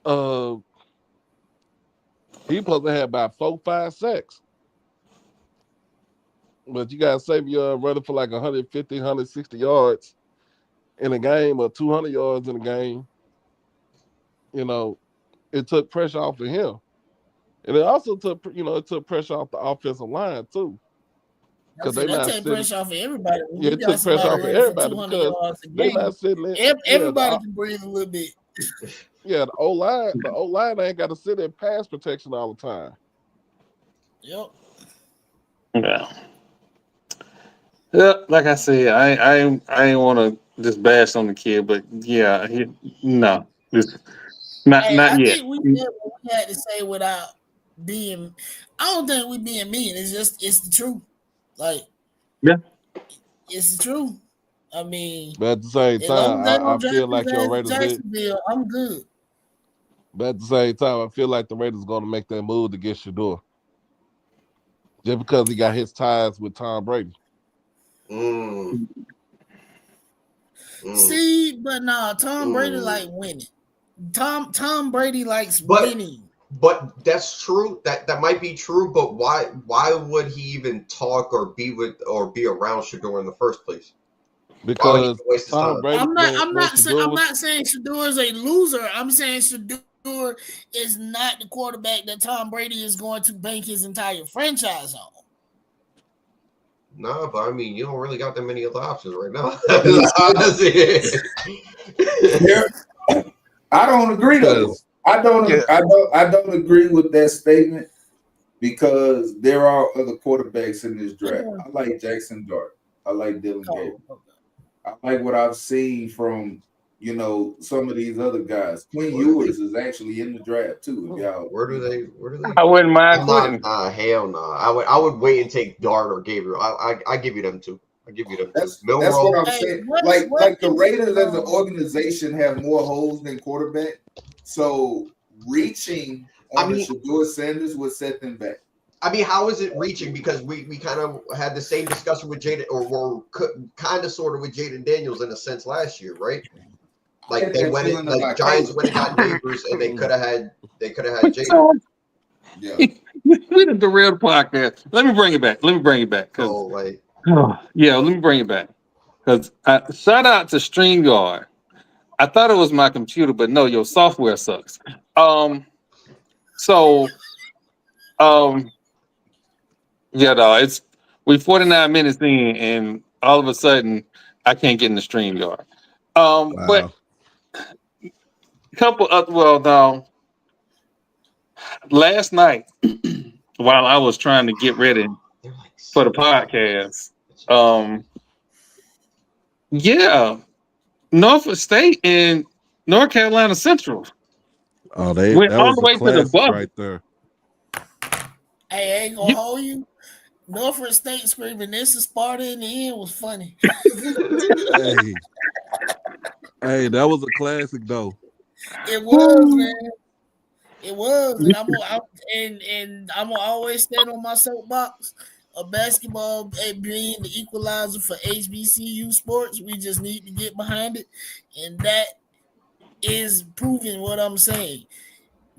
uh he supposed to have about 4-5 sacks. But you got Savion running for like 150, 160 yards in a game or 200 yards in a game. You know, it took pressure off of him. And it also took, it took pressure off the offensive line too. Because they that not take sitting. pressure off of everybody. When Yeah, you it got took pressure somebody off of running for everybody 200 because yards a they game, not sitting there. everybody can breathe a little bit. The O line ain't got to sit in pass protection all the time. Yep. yeah. Yeah, like I said, I ain't want to just bash on the kid, but yeah, no, just Hey, not I yet. think we said what we had to say without being. I don't think we being mean. It's the truth. Like Yeah. it's the truth. I mean, But at the same as long time, as they I don't draft feel his like your ass to Raiders did. Jacksonville, I'm good. But at the same time, I feel like the Raiders going to make that move to get Shador. Just because he got his ties with Tom Brady. See, but nah, Tom Brady like winning. Tom Brady likes winning. But that's true. That might be true. But why would he even talk or be around Shador in the first place? Why would he Because waste his Tom time? Brady, I'm Shador not saying Shador is a loser. I'm saying Shador is not the quarterback that Tom Brady is going to bank his entire franchise on. No, but I mean, you don't really got that many other options right now. I don't agree though. I don't agree with that statement because there are other quarterbacks in this draft. I like Jackson Dart. I like Dylan Gabriel. I like what I've seen from some of these other guys. Quinn Ewers is actually in the draft too. Y'all, where do they? I wouldn't mind Quentin. Hell no. I would wait and take Dart or Gabriel. I give you them two. I give you them two. That's what I'm saying. Like the Raiders as an organization have more holes than quarterback. So reaching on the Shador Sanders would set them back. I mean, how is it reaching? Because we kind of had the same discussion with Jaden, or kind of sort of with Jaden Daniels in a sense last year, right? Like they went in, like Giants went and got Neighbors, and they could have had Jaden. Yeah, we did the real podcast. Let me bring it back. Yeah, let me bring it back. Because shout out to StreamYard. I thought it was my computer, but no, your software sucks. Yeah, no, we 49 minutes in, and all of a sudden I can't get in the StreamYard. But last night while I was trying to get ready for the podcast, Norfolk State and North Carolina Central Oh, Went that all was the a way to the classic buzzer. right there. Hey, I ain't gonna hold you. Norfolk State screaming "This is Sparta" in the end was funny. Hey, hey, that was a classic though. It was, man. It was, and I'm gonna always stand on my soapbox. A basketball being the equalizer for HBCU sports, we just need to get behind it, and that is proving what I'm saying.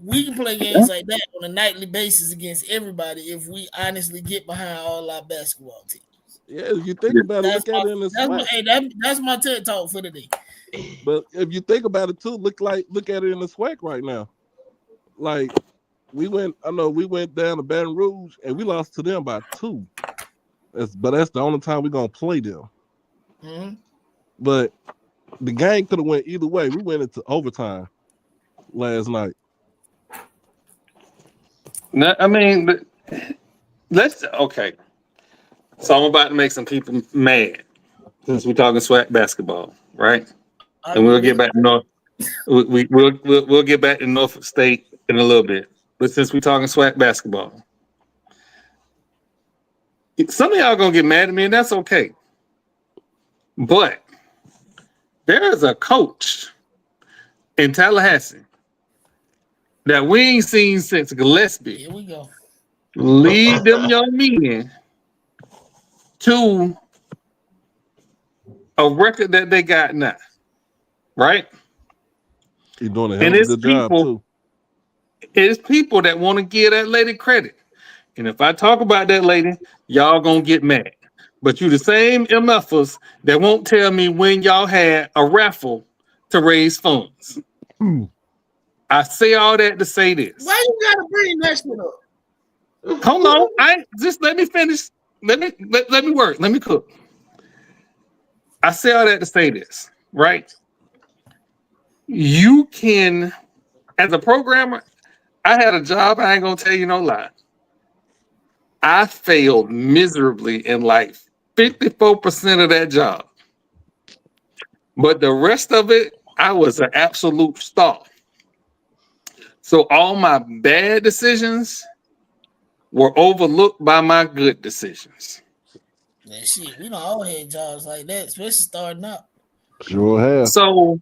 We can play games like that on a nightly basis against everybody if we honestly get behind all our basketball teams. Yeah, if you think about it, look at it in the SWAC. That's my TED talk for today. But if you think about it too, look at it in the SWAC right now. Like we went down to Baton Rouge and we lost to them by 2. But that's the only time we're gonna play them. Mm-hmm. But the game could have went either way. We went into overtime last night. No, I mean, okay. So I'm about to make some people mad since we're talking SWAC basketball, right? And we'll get back to we'll get back to Norfolk State in a little bit. But since we're talking SWAC basketball, some of y'all gonna get mad at me, and that's okay. But there is a coach in Tallahassee that we ain't seen since Gillespie. Here we go. Lead them young men to a record that they got now, right? He's doing a hell of a good job too. It's people that want to give that lady credit. And if I talk about that lady, y'all gonna get mad. But you the same MFers that won't tell me when y'all had a raffle to raise funds. I say all that to say this. Why you gotta bring that shit up? Hold on. Just let me finish. Let me work. Let me cook. I say all that to say this, right? You can, as a programmer, I had a job, I ain't gonna tell you no lie. I failed miserably in like 54% of that job. But the rest of it, I was an absolute star. So all my bad decisions were overlooked by my good decisions. Man, shit, we don't all had jobs like that, especially starting up. Sure have. So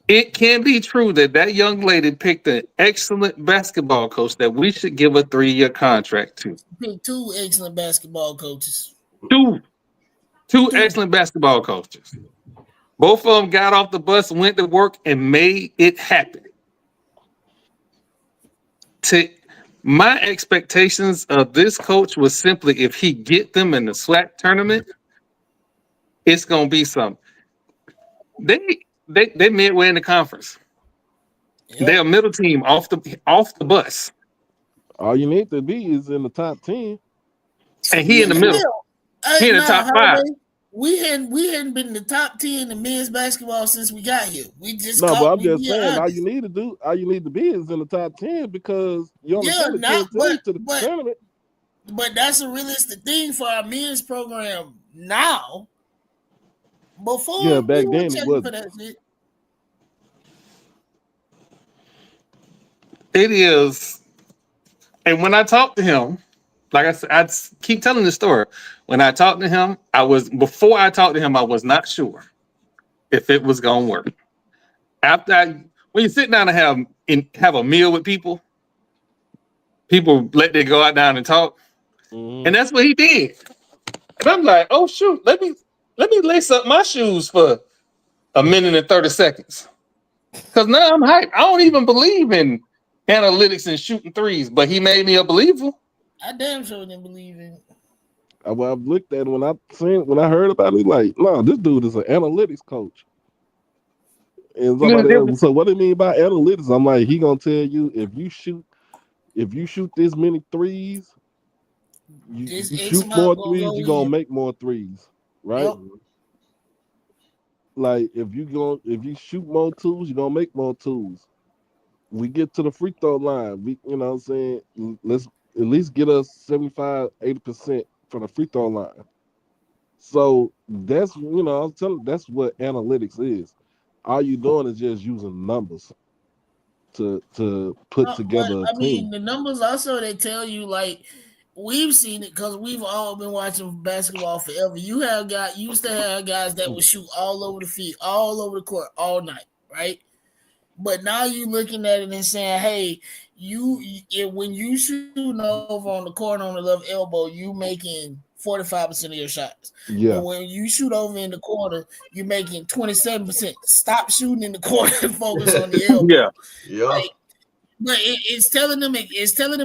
it can be true that young lady picked an excellent basketball coach that we should give a 3-year contract to. Picked 2 excellent basketball coaches. Two excellent basketball coaches. Both of them got off the bus, went to work, and made it happen. My expectations of this coach was simply if he get them in the SWAC tournament, it's gonna be something. They midway in the conference. Yep. They're a middle team off the bus. All you need to be is in the top 10. And he in the middle. He in the top 5. We hadn't been in the top 10 in men's basketball since we got here. We just but I'm just saying all you need to be is in the top 10 because you're on the tournament. But that's a realistic thing for our men's program now. Before back then it wasn't. It is. And when I talked to him, like I said, I keep telling the story. When I talked to him, before I talked to him, I was not sure if it was gonna work. When you sit down and have a meal with people let they go out down and talk, and that's what he did. And I'm like, oh shoot, let me lace up my shoes for a minute and 30 seconds, because now I'm hyped. I don't even believe in analytics and shooting threes, but he made me a believer. I damn sure didn't believe in it. I've looked at it when I heard about it, like, no, this dude is an analytics coach. And somebody else, so what do you mean by analytics? I'm like, he gonna tell you if you shoot this many threes, you shoot more threes, you're gonna make more threes, right? Yep. Like if you shoot more twos, you're gonna make more twos. We get to the free throw line, you know what I'm saying? Let's at least get us 75-80% from the free throw line. So that's I'm telling you, that's what analytics is. All you doing is just using numbers. to put together a team. The numbers also they tell you like we've seen it because we've all been watching basketball forever. You used to have guys that would shoot all over the field, all over the court, all night, right? But now you're looking at it and saying, "Hey, when you shooting over on the corner on the left elbow, you making 45% of your shots. Yeah. But when you shoot over in the corner, you're making 27%. Stop shooting in the corner and focus on the elbow." Yeah. Like, but it's telling them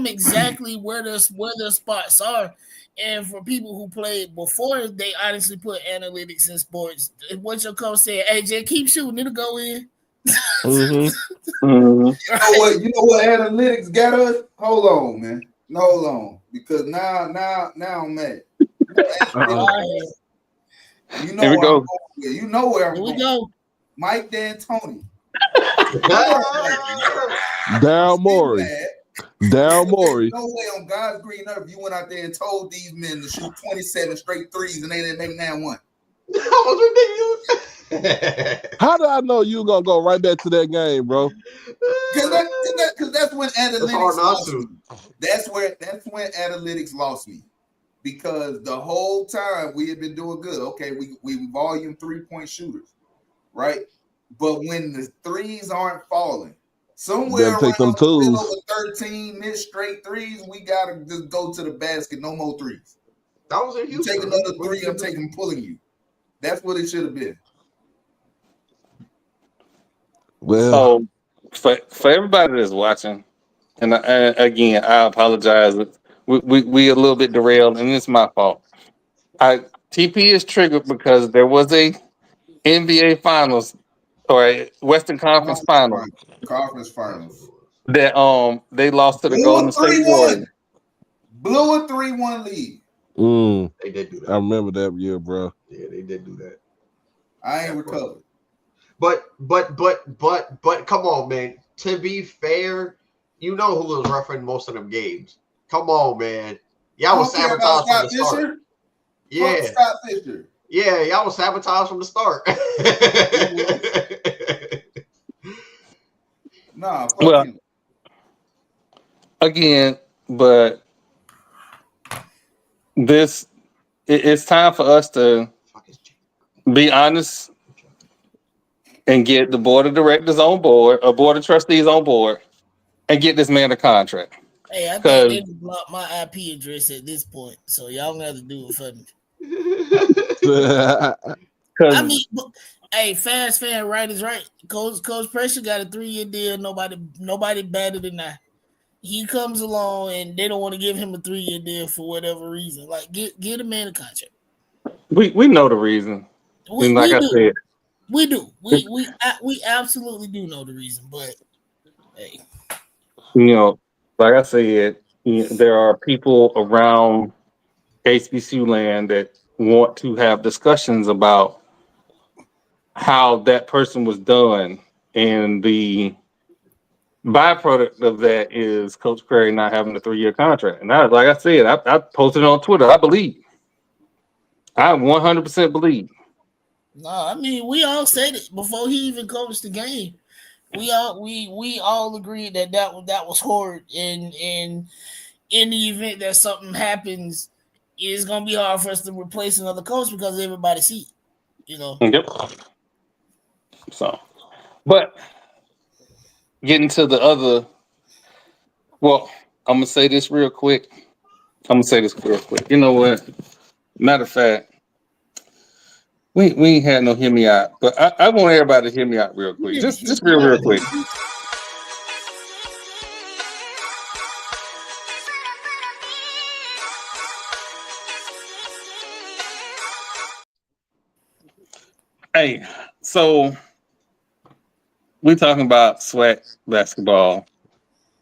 exactly where their spots are. And for people who played before, they honestly put analytics in sports. What your coach said, "Hey, just keep shooting, it'll go in." Mm-hmm. You know what analytics got us? Hold on, man. Hold on. Because now I'm mad. You know Here we where go. I'm going. You know where I'm Here we going. go. Mike D'Antoni. Daryl Morey. Daryl Morey. No way on God's green earth you went out there and told these men to shoot 27 straight threes and they didn't make that one. That was ridiculous. How did I know you were gonna go right back to that game, bro? Because that's when analytics hard not lost to. me. That's when analytics lost me. Because the whole time we had been doing good. Okay, we volume 3-point shooters, right? But when the threes aren't falling, somewhere Gotta take them around the middle tools. of 13 mid-straight threes, we gotta just go to the basket. No more threes. That was in You Houston. take another three, I'm pulling you. That's what it should have been. Well, So for everybody that's watching, and again, I apologize. We a little bit derailed, and it's my fault. TP is triggered because there was a NBA Finals or a Western Conference Finals Conference finals. that they lost to the Blew Golden a State 3-1. Warriors. Blew a 3-1 lead. They did do I that. remember that year, bro. Yeah, they did do that. I ain't recovered. But come on, man. To be fair, you know who was refereeing most of them games. Come on, man. Y'all was Don't care about sabotaged from the Scott start. Fisher? Yeah. Fuck Scott Fisher. Yeah, y'all was sabotaged from the start. Nah, fuck Well, him. again, but it's time for us to be honest and get the board of directors on board, or board of trustees on board, and get this man a contract. Hey, I think they blocked my IP address at this point, so y'all gonna have to do it for me. I mean, hey, fast fan, right is right. Coach Pressure got a 3-year deal. Nobody better than that. He comes along and they don't want to give him a 3-year deal for whatever reason. Like, get a man a contract. We know the reason. We I said, we do. We absolutely do know the reason. But hey, like I said, there are people around HBCU land that want to have discussions about how that person was done, and the byproduct of that is Coach Perry not having a 3-year contract. And like I said, I posted it on Twitter. I 100% believe. no, I mean we all said it before he even coached the game. We all agreed that was horrid, and in the event that something happens, it's gonna be hard for us to replace another coach because everybody see it, Yep. So, but getting to the other, well, I'm gonna say this real quick. You know what? Matter of fact, we ain't had no hear me out, but I want everybody to hear me out real quick. Just real quick. Hey, so we're talking about SWAC basketball.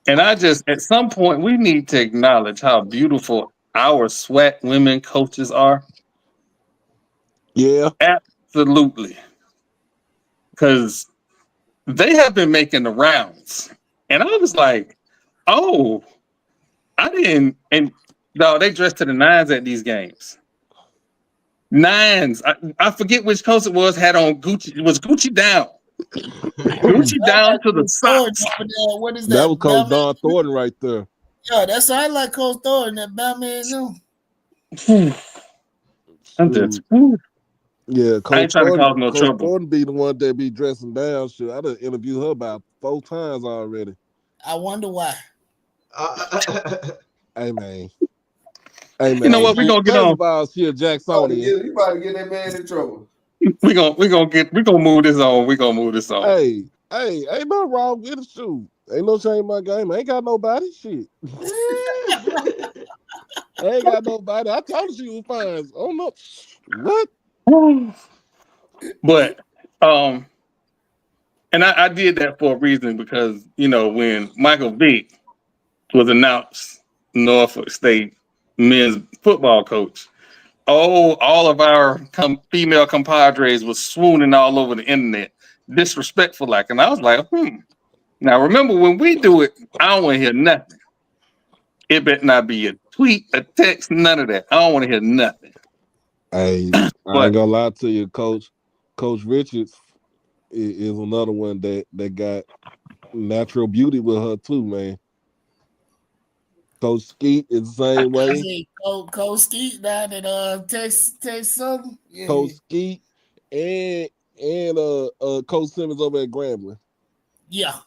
And at some point, we need to acknowledge how beautiful our SWAC women coaches are. Yeah. Absolutely. Because they have been making the rounds. And I was like, oh, I didn't. And no, they dressed to the nines at these games. Nines. I forget which coach it was, had on Gucci. It was Gucci down. Gucci down to the socks. What is That that? was Coach Don Thornton right there. Yeah, that's I like Coach Thornton. That Batman. No. I'm just, Yeah, I Coach ain't trying to cause no Coach trouble. Thornton be the one that be dressing down. Shit, I done interviewed her about 4 times already. I wonder why. Hey man. Hey man. You know what? We're gonna get First on. of all, she a Jacksonian. You about to get that man in trouble. We're gonna move this on. We're gonna move this on. Hey, ain't no wrong with it. Shoot. Ain't no shame in my game. I ain't got nobody. Shit. I ain't got nobody. I told you she was fine. Oh no. What? But and I did that for a reason because when Michael Vick was announced Norfolk State men's football coach, all of our female compadres was swooning all over the internet, disrespectful like, and I was like, Now remember when we do it, I don't want to hear nothing. It better not be a tweet, a text, none of that. I don't want to hear nothing. Hey, I ain't gonna lie to you, Coach. Coach Richards is another one that got natural beauty with her too, man. Coach Skeet is the same way. Coach Skeet down at Texas Southern. Yeah. Coach Skeet and Coach Simmons over at Grambling. Yeah.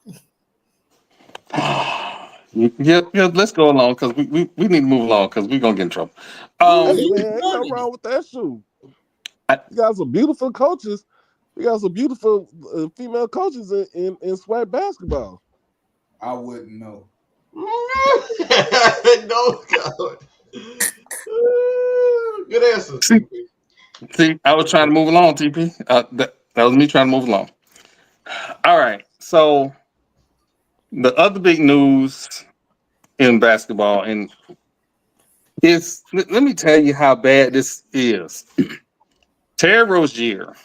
Yeah, let's go along because we need to move along because we're gonna get in trouble. Hey man, ain't nothing wrong with that shoe. You got some beautiful coaches. You got some beautiful female coaches in swag basketball. I wouldn't know. No, God. Good answer. See, I was trying to move along, TP. That was me trying to move along. All right, so the other big news in basketball, and let me tell you how bad this is. Terry Rozier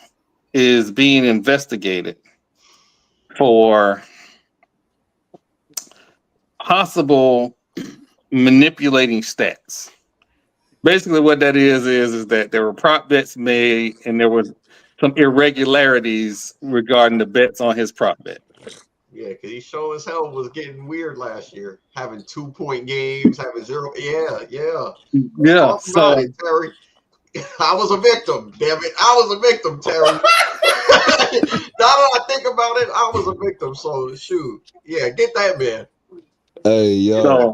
is being investigated for possible manipulating stats. Basically, what that is that there were prop bets made, and there was some irregularities regarding the bets on his prop bet. Yeah, because he sure as hell was getting weird last year, having 2-point games, having 0. Yeah. So Terry, I was a victim. Damn it, I was a victim, Terry. Now that I think about it, I was a victim. So shoot, yeah, get that man. Hey yo, So,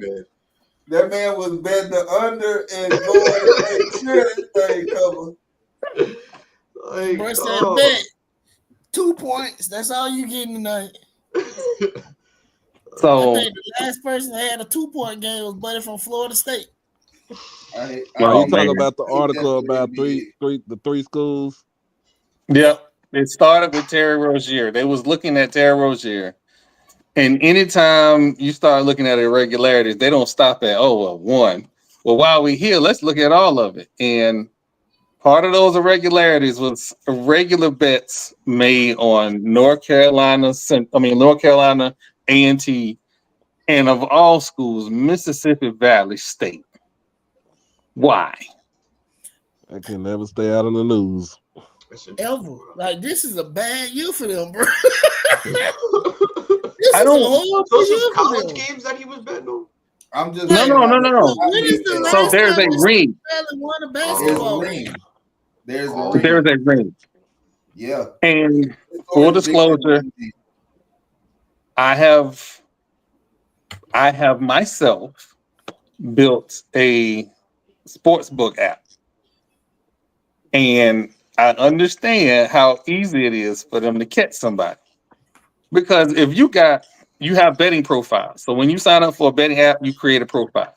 that man was betting the under and going to make sure that thing cover. Like, Bruh said bet 2 points. That's all you getting tonight. So I think the last person that had a 2-point game was Buddy from Florida State. are you talking about the article about the three schools? Yep. It started with Terry Rozier. They was looking at Terry Rozier. And anytime you start looking at irregularities, they don't stop at, one. Well, while we're here, let's look at all of it. And part of those irregularities was irregular bets made on North Carolina A&T, and of all schools, Mississippi Valley State. Why? I can never stay out of the news. Ever. Like, this is a bad year for them, bro. I don't. So this is college games that he was betting on. I'm just No. When is the last So there's time a ring. won a basketball game? There's the ring. There's a ring. Yeah. And full disclosure, I have myself built a sports book app, and I understand how easy it is for them to catch somebody. Because if you have betting profiles. So when you sign up for a betting app, you create a profile.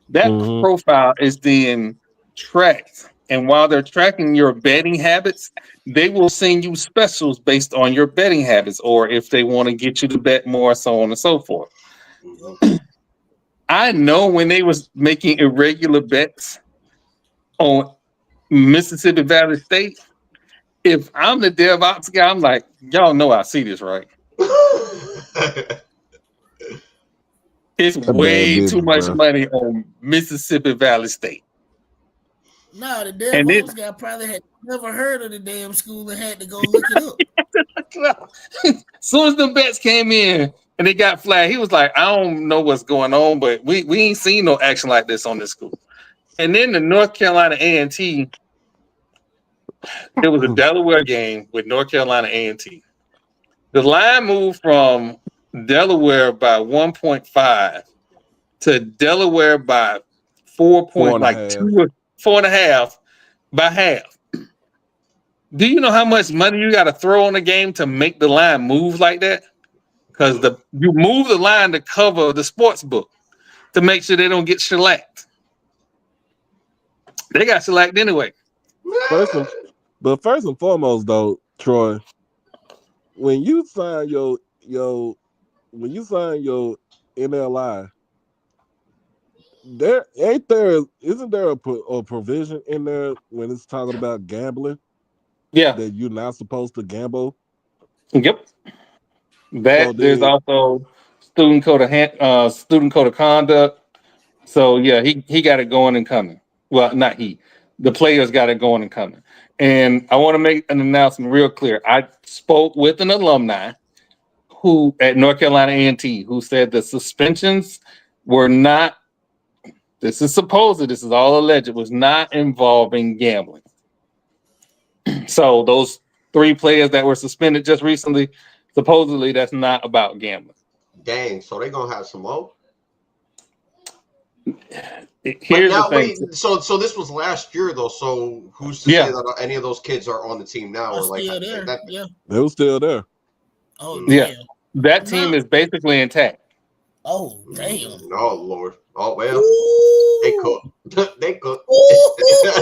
That profile is then tracked. And while they're tracking your betting habits, they will send you specials based on your betting habits, or if they want to get you to bet more, so on and so forth. I know when they was making irregular bets on Mississippi Valley State, if I'm the DevOps guy, I'm like, y'all know I see this, right? It's way too much money on Mississippi Valley State. No, the DevOps guy probably had never heard of the damn school and had to go look it up. As soon as the bets came in and they got flagged, he was like, I don't know what's going on, but we ain't seen no action like this on this school. And then the North Carolina A&T, it was a Delaware game with North Carolina A&T. The line moved from Delaware by 1.5 to Delaware by 4.2 by half. Do you know how much money you got to throw on the game to make the line move like that? Because you move the line to cover the sports book to make sure they don't get shellacked. They got shellacked anyway. First and foremost, though, Troy, when you sign your NLI, isn't there a provision in there when it's talking about gambling? Yeah, that you're not supposed to gamble. Yep. There's also student code of conduct. So yeah, he got it going and coming. Well, not he. The players got it going and coming. And I want to make an announcement real clear. I spoke with an alumni who at North Carolina A&T who said the suspensions were not. This is supposed. This is all alleged. Was not involving gambling. So those 3 players that were suspended just recently, supposedly that's not about gambling. Dang, so they're gonna have some more. Here's the thing. So this was last year though. So who's to say that any of those kids are on the team now? Or like there. Yeah, they were still there. Oh yeah, that team is basically intact. Oh damn! Oh Lord! Oh well, they cook. They cook.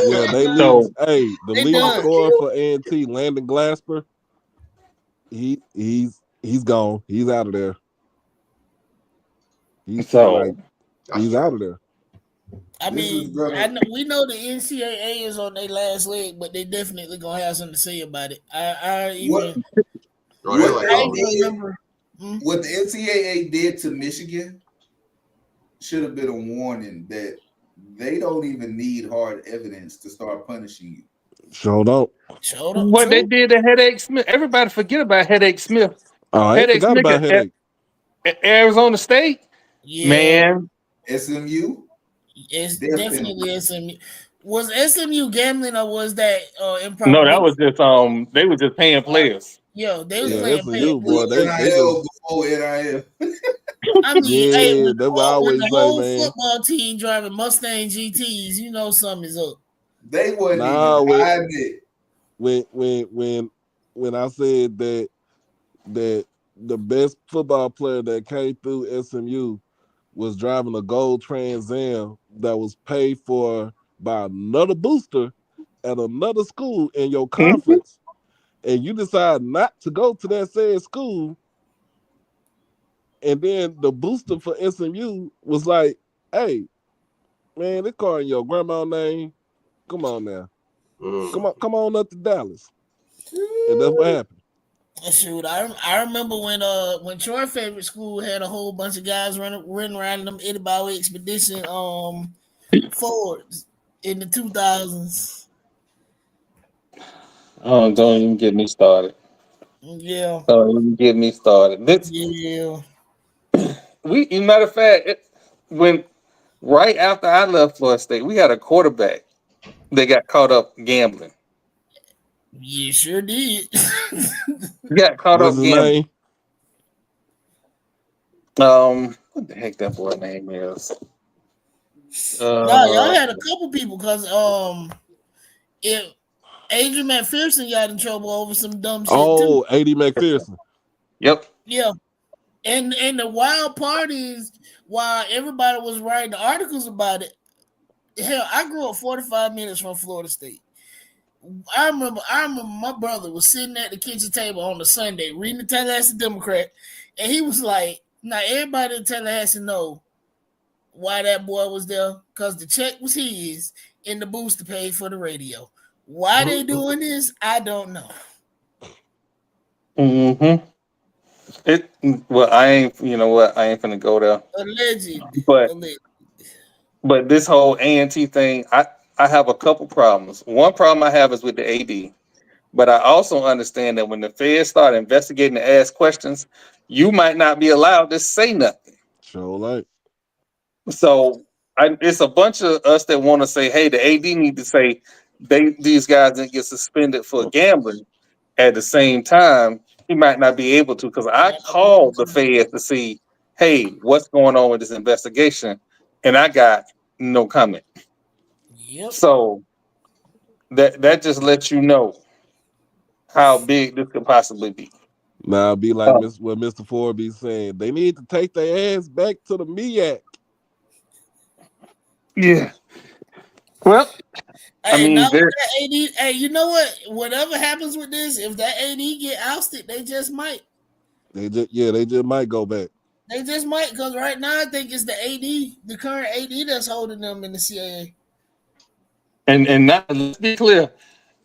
Yeah, they lose. Hey, the leading scorer for A&T, Landon Glasper, he's gone. He's out of there. He's out of there. I mean, we know the NCAA is on their last leg, but they definitely gonna have something to say about it. What the NCAA did to Michigan should have been a warning that they don't even need hard evidence to start punishing you. Showed up. What they did to Headache Smith. Everybody forget about Headache Smith. Oh, I forgot about Headache. At Arizona State, man. SMU. It's definitely SMU. Was SMU gambling or was that improper? No, that was just they were just paying players. Yo, they was playing SMU, boy. They NIL before NIL. I mean, that's what I always say, whole man. Football team driving Mustang GTs, you know something is up. They wasn't even hiding it. When I said that the best football player that came through SMU was driving a gold Trans Am that was paid for by another booster at another school in your conference, and you decide not to go to that said school, and then the booster for SMU was like, "Hey, man, this car in your grandma's name. Come on now, come on up to Dallas," and that's what happened. Shoot, I remember when Troy's favorite school had a whole bunch of guys running around in them Eddie Bauer Expedition Fords in the 2000s. Oh, don't even get me started. Yeah. Don't even get me started. Matter of fact, when right after I left Florida State, we had a quarterback that got caught up gambling. You sure did. Got caught up gambling. What the heck that boy name is? Y'all had a couple people because if Adrian McPherson got in trouble over some dumb shit too. AD McPherson. Yep. Yeah. And the wild part is while everybody was writing the articles about it, hell, I grew up 45 minutes from Florida State. I remember my brother was sitting at the kitchen table on a Sunday reading the Tallahassee Democrat, and he was like, now everybody in Tallahassee know why that boy was there, because the check was his and the booster paid for the radio. Why they doing this, I don't know. I ain't finna go there. Allegedly. But this whole A&T thing, I have a couple problems. One problem I have is with the AD But I also understand that when the feds start investigating and ask questions, you might not be allowed to say nothing. Sure, like So it's a bunch of us that want to say, hey, the AD need to say these guys didn't get suspended for gambling. At the same time, he might not be able to because I called the feds to see, hey, what's going on with this investigation, and I got no comment. Yep. So that just lets you know how big this could possibly be. now be like what Mr. Ford be saying. They need to take their ass back to the MEAC. Yeah. Well, I Hey, mean, now with that AD, hey, you know what? Whatever happens with this, if that AD get ousted, they just might. They just might go back. They just might, because right now I think it's the AD, the current AD that's holding them in the CAA. and now let's be clear,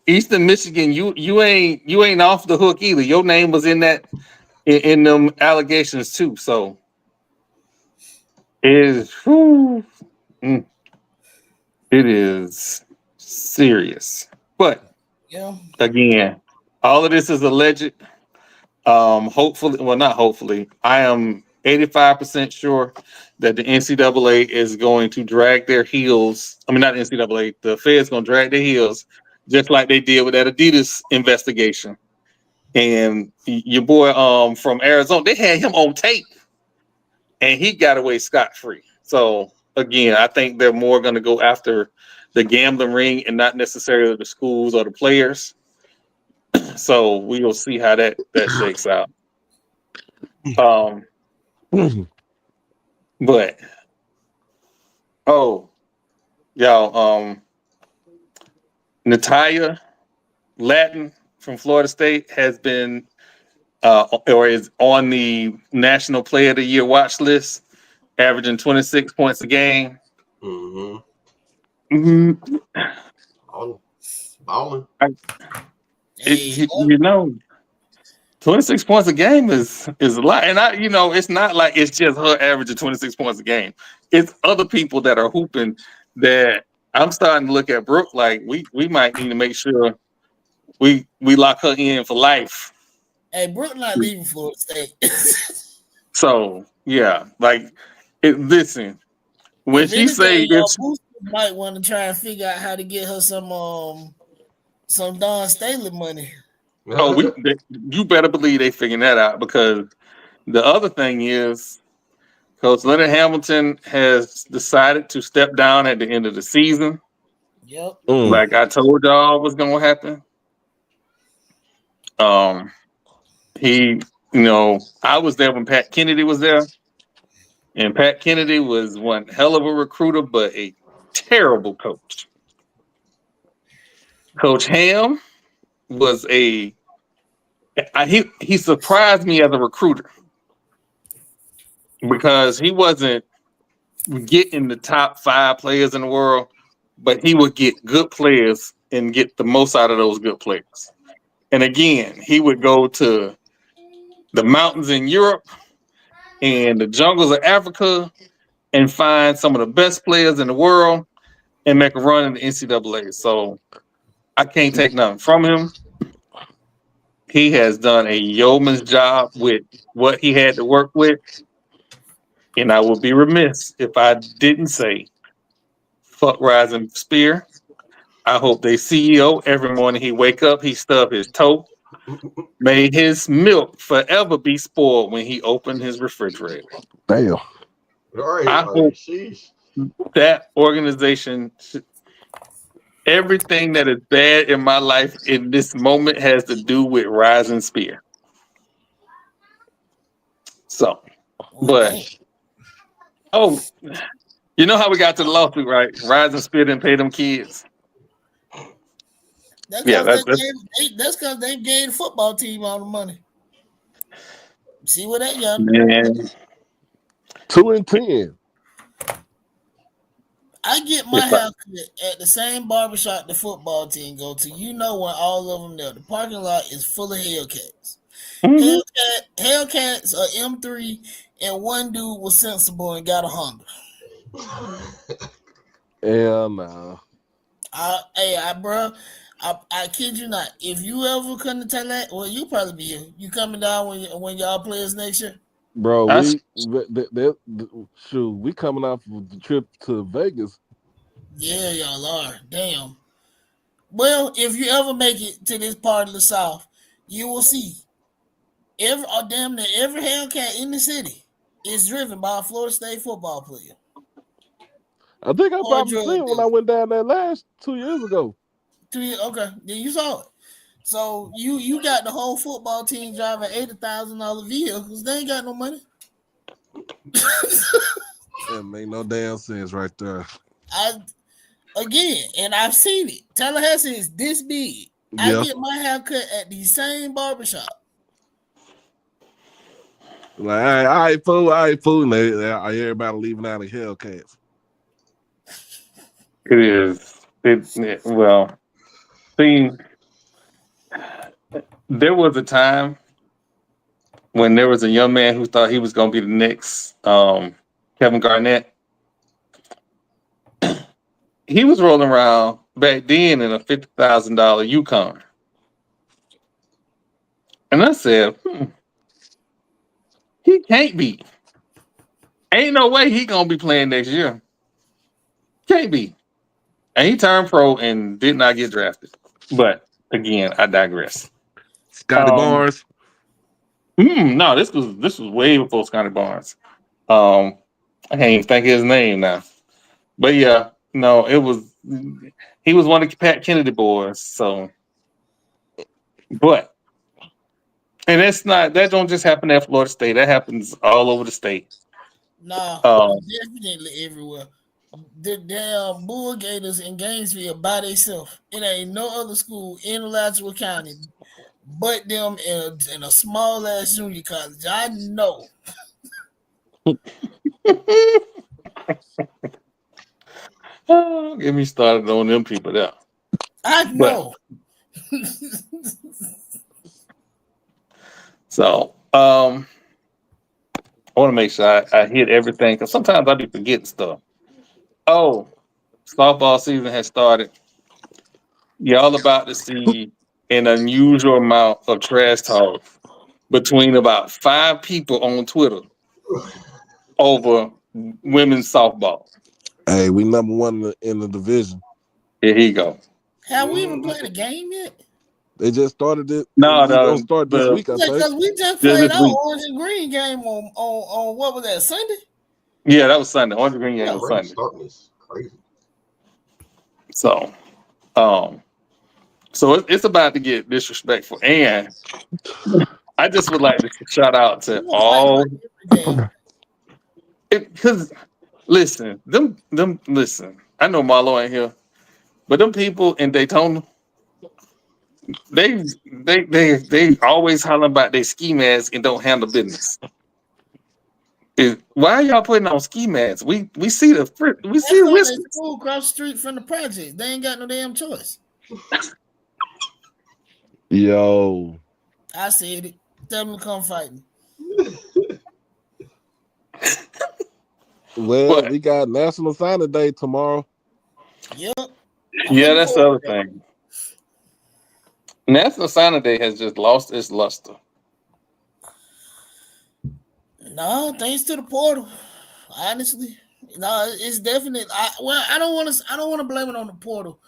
Eastern Michigan, you ain't off the hook either. Your name was in that in them allegations too. So it is serious. But Yeah. again, all of this is alleged. Hopefully, well, not hopefully. I am 85% sure that the NCAA is going to drag their heels. I mean, not NCAA. The Fed's going to drag their heels, just like they did with that Adidas investigation. And your boy, from Arizona, they had him on tape, and he got away scot-free. So again, I think they're more going to go after the gambling ring and not necessarily the schools or the players. So we will see how that shakes out. But y'all, Natalia Latin from Florida State has been or is on the National Player of the Year watch list, averaging 26 points a game. Mm-hmm. Balling. You know, 26 points a game is a lot. And it's not like it's just her averaging 26 points a game. It's other people that are hooping that I'm starting to look at Brooke like we might need to make sure we lock her in for life. Hey, Brooke not leaving Florida State. So yeah, like listen, when if she say it's Booster might want to try and figure out how to get her some Don Staley money. you better believe they figuring that out, because the other thing is Coach Leonard Hamilton has decided to step down at the end of the season. Yep. Like I told y'all was gonna happen. He, I was there when Pat Kennedy was there, and Pat Kennedy was one hell of a recruiter, but a terrible coach. Coach Ham was he surprised me as a recruiter, because he wasn't getting the top 5 players in the world, but he would get good players and get the most out of those good players. And again, he would go to the mountains in Europe and the jungles of Africa and find some of the best players in the world and make a run in the NCAA. So I can't take nothing from him. He has done a yeoman's job with what he had to work with. And I would be remiss if I didn't say, fuck Rising Spear. I hope they CEO every morning he wake up, he stub his toe. May his milk forever be spoiled when he opened his refrigerator. Damn. I hope that organization, everything that is bad in my life in this moment has to do with Rising Spear. So, but you know how we got to the lawsuit, right? Rising Spear didn't pay them kids. That's because they gave the football team all the money. See what that young man. 2-10. I get my haircut at the same barbershop the football team go to. When all of them there. The parking lot is full of Hellcats. Mm-hmm. Hellcats are M3, and one dude was sensible and got a Honda. Hell no. Bro, I kid you not. If you ever come to Thailand, well, you probably be here. You coming down when y'all play us next year? Bro, That's shoot, we coming off of the trip to Vegas. Yeah, y'all are. Damn. Well, if you ever make it to this part of the South, you will see damn near every Hellcat in the city is driven by a Florida State football player I think I or a probably drug seen it when I dealer. went down there last 2 years ago. 2 years, okay, then you saw it. So you got the whole football team driving $80,000 vehicles. They ain't got no money. That make no damn sense right there. And I've seen it. Tallahassee is this big. I Yeah. get my hair cut at the same barbershop. Like, all right, fool. And everybody leaving out of Hellcats. it is. Well, see, there was a time when there was a young man who thought he was going to be the next Kevin Garnett. He was rolling around back then in a $50,000 Yukon. And I said, he can't be. Ain't no way he going to be playing next year. Can't be. And he turned pro and did not get drafted. But again, I digress. Scotty Barnes. No, this was way before Scotty Barnes. I can't even think of his name now. But yeah, no, he was one of Pat Kennedy boys. So, but that don't just happen at Florida State. That happens all over the state. Nah, definitely everywhere. The damn Bull Gators in Gainesville by themselves. It ain't no other school in Alachua County but them in a small ass junior college. I know. Oh, get me started on them people there. I know. So, I want to make sure I hit everything because sometimes I be forgetting stuff. Oh, softball season has started. Y'all about to see an unusual amount of trash talk between about 5 people on Twitter over women's softball. Hey, we number one in the division. Here he go. Have we even played a game yet? They just started it. No, We're gonna start this week, I think. Because we just played our orange and green game on what was that, Sunday? Yeah, that was Sunday. Orange and green game was Sunday. Starting is crazy. So, it's about to get disrespectful, and I just would like to shout out to all because listen, listen. I know Marlo ain't here, but them people in Daytona, they always hollering about their ski masks and don't handle business. Why are y'all putting on ski masks? We see the risk. School across the street from the project. They ain't got no damn choice. Yo, I said it. Tell them to come fight me. Well, we got National Signing Day tomorrow. Yep. Yeah, that's the other thing. National Signing Day has just lost its luster. No, thanks to the portal. Honestly, no, it's definitely. I don't want to blame it on the portal.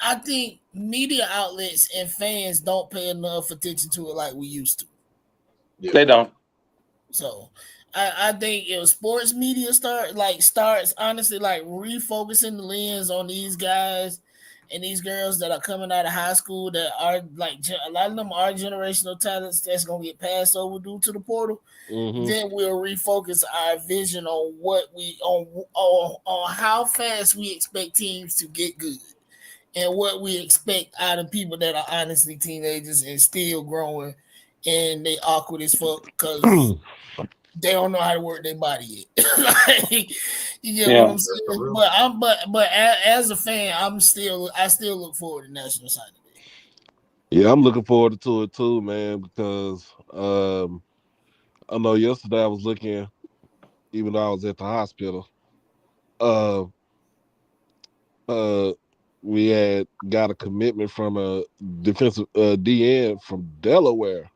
I think media outlets and fans don't pay enough attention to it like we used to. Yeah. They don't. So I think if sports media starts honestly like refocusing the lens on these guys and these girls that are coming out of high school that are like a lot of them are generational talents that's gonna get passed over due to the portal, then we'll refocus our vision on what we on how fast we expect teams to get good and what we expect out of people that are honestly teenagers and still growing and they awkward as fuck because they don't know how to work their body yet. Like, you get what I'm saying? But as a fan, I still look forward to National Signing Day. Yeah, I'm looking forward to it too, man, because I know yesterday I was looking, even though I was at the hospital, we had got a commitment from a defensive DN from Delaware.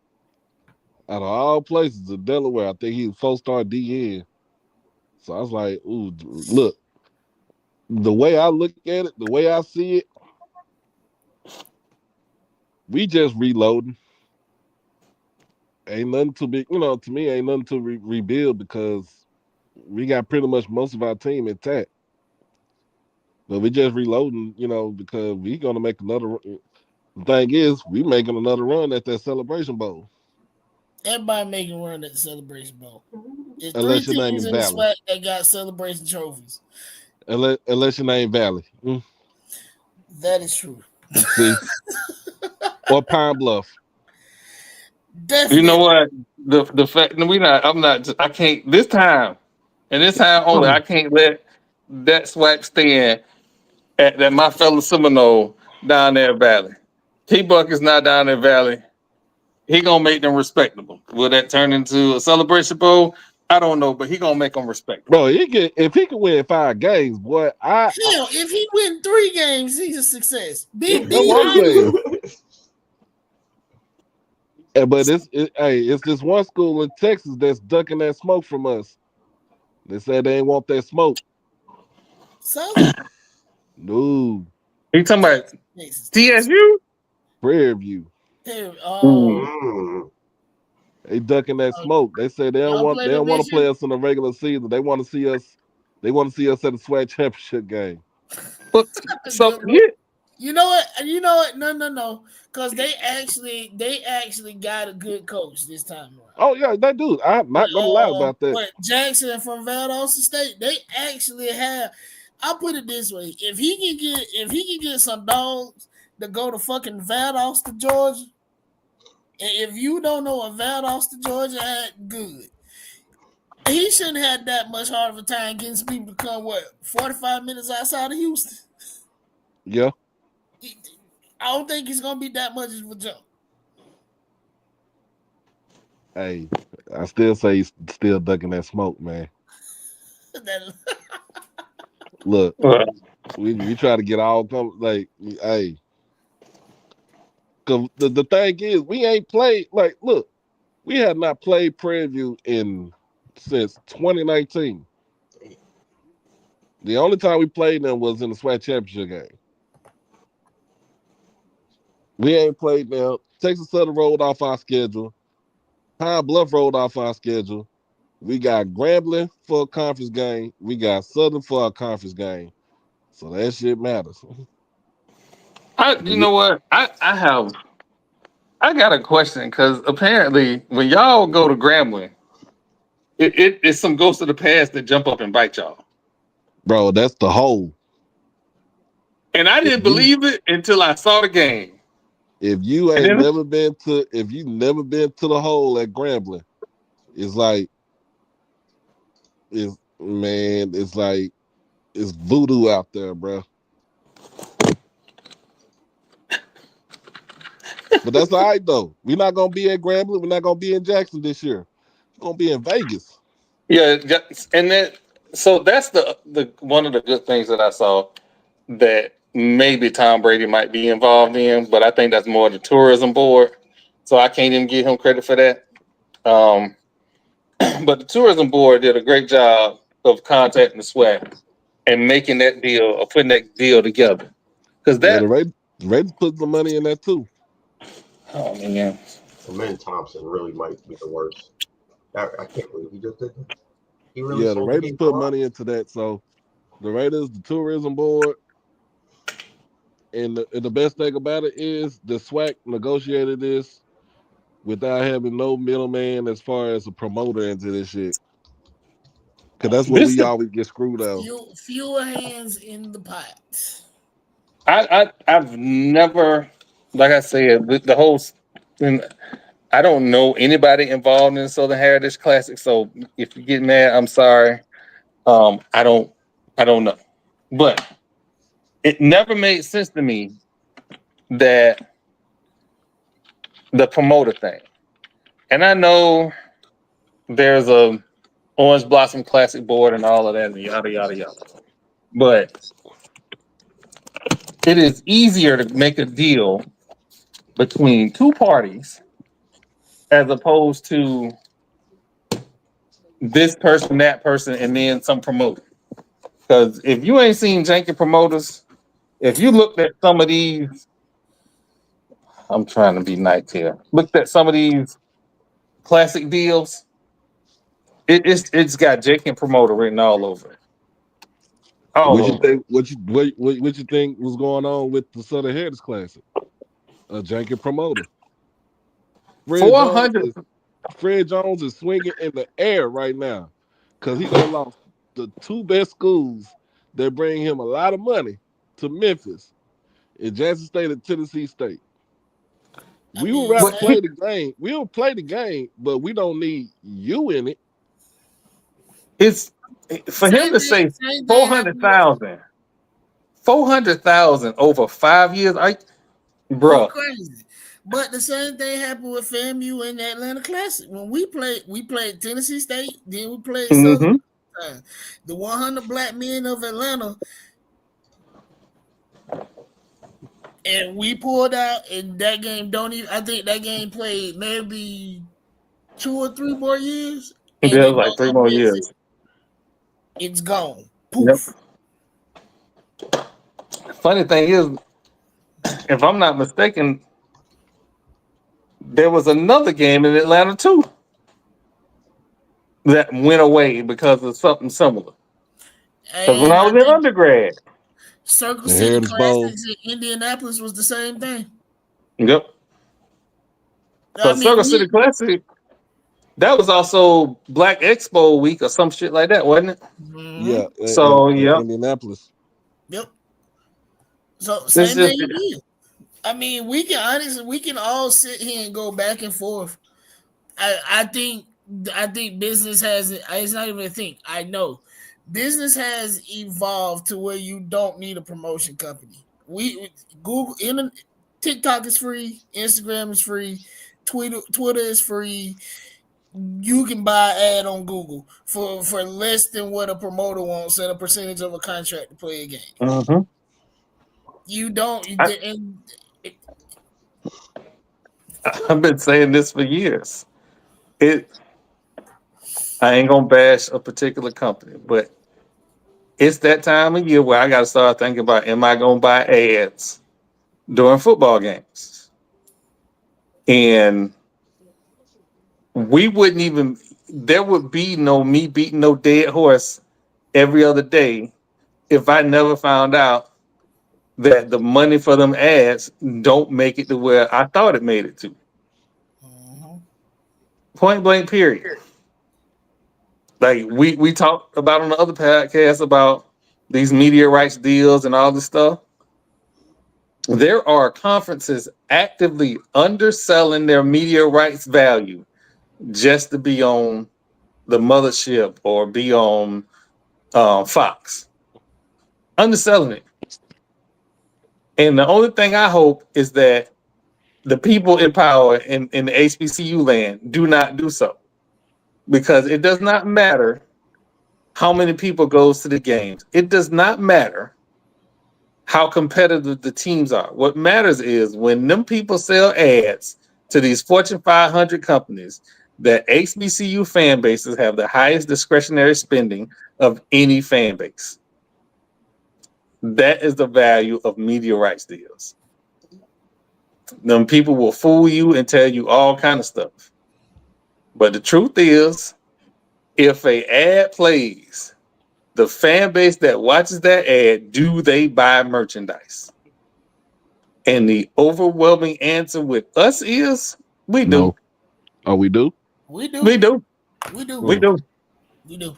Out of all places of Delaware, I think he was 4-star DN. So I was like, ooh, look, the way I look at it, the way I see it, we just reloading. Ain't nothing to be, to me, ain't nothing to rebuild because we got pretty much most of our team intact. But we just reloading, because we gonna make another. The thing is, we making another run at that Celebration Bowl. Everybody making a run at the Celebration Bowl. There's Unless three your name teams is in the Valley. SWAC that got celebration trophies. Unless your name Valley. That is true. See, or Pine Bluff. Definitely. You know what? The fact I can't this time, and this time only, I can't let that SWAC stand at that my fellow Seminole down there in Valley. T-Buck is not down there in Valley. He gonna make them respectable. Will that turn into a celebration bowl? I don't know, but he gonna make them respectable. Bro, if he can win 5 games, boy, Hell, if he win 3 games, he's a success. That's what I'm saying. But it's this one school in Texas that's ducking that smoke from us. They said they ain't want that smoke. Southern? No. You talking about TSU? Prairie View. Mm. They ducking that smoke. They said they don't want to play us in the regular season. They want to see us. They want to see us at the SWAC championship game. But so yeah. You know what? No. Because they actually got a good coach this time around. Oh yeah, they do. I'm not gonna lie about that. But Jackson from Valdosta State, they actually have. I'll put it this way: if he can get some dogs to go to fucking Valdosta, Georgia, and if you don't know what Valdosta, Georgia, good. He shouldn't have that much hard of a time getting some people to come 45 minutes outside of Houston. Yeah. I don't think it's gonna be that much of a jump. Hey, I still say he's still ducking that smoke, man. Look, we try to get all hey. Cause the thing is, we ain't played look, we have not played Prairie View since 2019. The only time we played them was in the SWAC championship game. We ain't played them. Texas Southern rolled off our schedule. Pine Bluff rolled off our schedule. We got Grambling for a conference game. We got Southern for a conference game. So that shit matters. You know what? I got a question because apparently when y'all go to Grambling, it's some ghosts of the past that jump up and bite y'all. Bro, that's the hole. And I didn't believe it until I saw the game. If you never been to the hole at Grambling, it's voodoo out there, bro. But that's all right though. We're not gonna be at Grambling. We're not gonna be in Jackson this year. We're gonna be in Vegas. Yeah, and so that's the one of the good things that I saw that maybe Tom Brady might be involved in, but I think that's more the tourism board. So I can't even give him credit for that. But the tourism board did a great job of contacting the SWAC and making that deal or putting that deal together. Because the Raiders put some money in that too. Oh man, Jermaine Thompson really might be the worst. I can't believe he just did that. The Raiders put money into that. So the Raiders, the tourism board, and the best thing about it is the SWAC negotiated this without having no middleman as far as a promoter into this shit. Because that's what we always get screwed out. Fewer hands in the pot. I've never, like I said, the whole. I don't know anybody involved in the Southern Heritage Classic, so if you get mad, I'm sorry. I don't know, but it never made sense to me that the promoter thing, and I know there's a Orange Blossom Classic board and all of that, and yada yada yada, but it is easier to make a deal between two parties as opposed to this person, that person, and then some promoter. Because if you ain't seen janky promoters, if you looked at some of these, I'm trying to be nice here. Looked at some of these classic deals, it's got janky promoter written all over it. All What you over. think? What you think was going on with the Southern Heritage Classic? A janky promoter. Fred Jones 400. is Fred Jones is swinging in the air right now because he done lost the two best schools that bring him a lot of money to Memphis, in Jackson State and Tennessee State. We would rather But play the game. We'll play the game, but we don't need you in it. it's for him to say 400,000, 400,000 over 5 years. Bruh, crazy. But the same thing happened with FAMU in the Atlanta Classic. When we played Tennessee State, then we played Southern. The 100 black men of Atlanta, and we pulled out. And that game I think that game played maybe 2 or 3 more years. And It was like 3 more years. It's gone. Poof. Yep. Funny thing is, if I'm not mistaken, there was another game in Atlanta too that went away because of something similar. Because when I was in undergrad, Circle City Classics in Indianapolis was the same thing. Yep. So Circle City Classic, that was also Black Expo week or some shit like that, wasn't it? Mm-hmm. Yeah. So yeah, Indianapolis. Yep. So same thing you did. I mean, we can all sit here and go back and forth. I think business has, it's not even a thing. I know business has evolved to where you don't need a promotion company. Google, TikTok is free, Instagram is free, Twitter is free. You can buy an ad on Google for less than what a promoter wants and a percentage of a contract to play a game. Mm-hmm. You don't. I've been saying this for years. I ain't gonna bash a particular company, but it's that time of year where I got to start thinking about: am I gonna buy ads during football games? And we wouldn't even. There would be no me beating no dead horse every other day if I never found out that the money for them ads don't make it to where I thought it made it to. Point blank, period. Like we talked about on the other podcast about these media rights deals and all this stuff. There are conferences actively underselling their media rights value just to be on the mothership or be on Fox. Underselling it. And the only thing I hope is that the people in power in the HBCU land do not do so. Because it does not matter how many people goes to the games. It does not matter how competitive the teams are. What matters is when them people sell ads to these Fortune 500 companies, that HBCU fan bases have the highest discretionary spending of any fan base. That is the value of media rights deals. Them people will fool you and tell you all kind of stuff. But the truth is, if an ad plays, the fan base that watches that ad, do they buy merchandise? And the overwhelming answer with us is we do. No. Oh, we do? We do. We do. We do. We do. We do.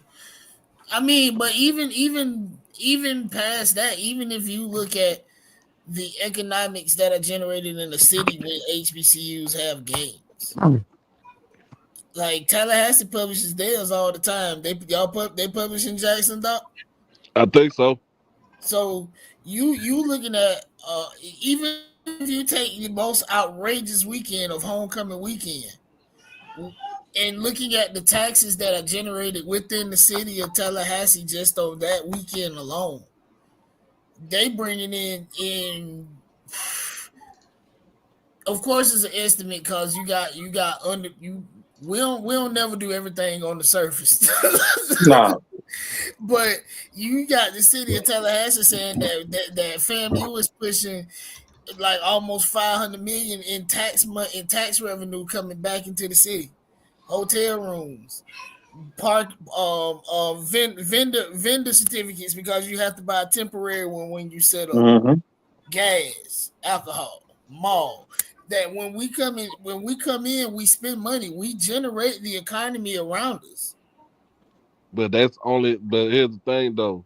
I mean, but even past that, even if you look at the economics that are generated in the city when HBCUs have games. Like Tallahassee publishes theirs all the time. They publish in Jackson, Doc? I think so. So you looking at even if you take the most outrageous weekend of homecoming weekend and looking at the taxes that are generated within the city of Tallahassee just on that weekend alone, they bringing in. Of course, it's an estimate because you got under you. We'll never do everything on the surface. No. But you got the city of Tallahassee saying that FAMU is pushing like almost 500 million in tax revenue coming back into the city. Hotel rooms, park, vendor certificates because you have to buy a temporary one when you set up. Mm-hmm. Gas, alcohol, mall. That when we come in, we spend money. We generate the economy around us. But that's only. But here's the thing, though.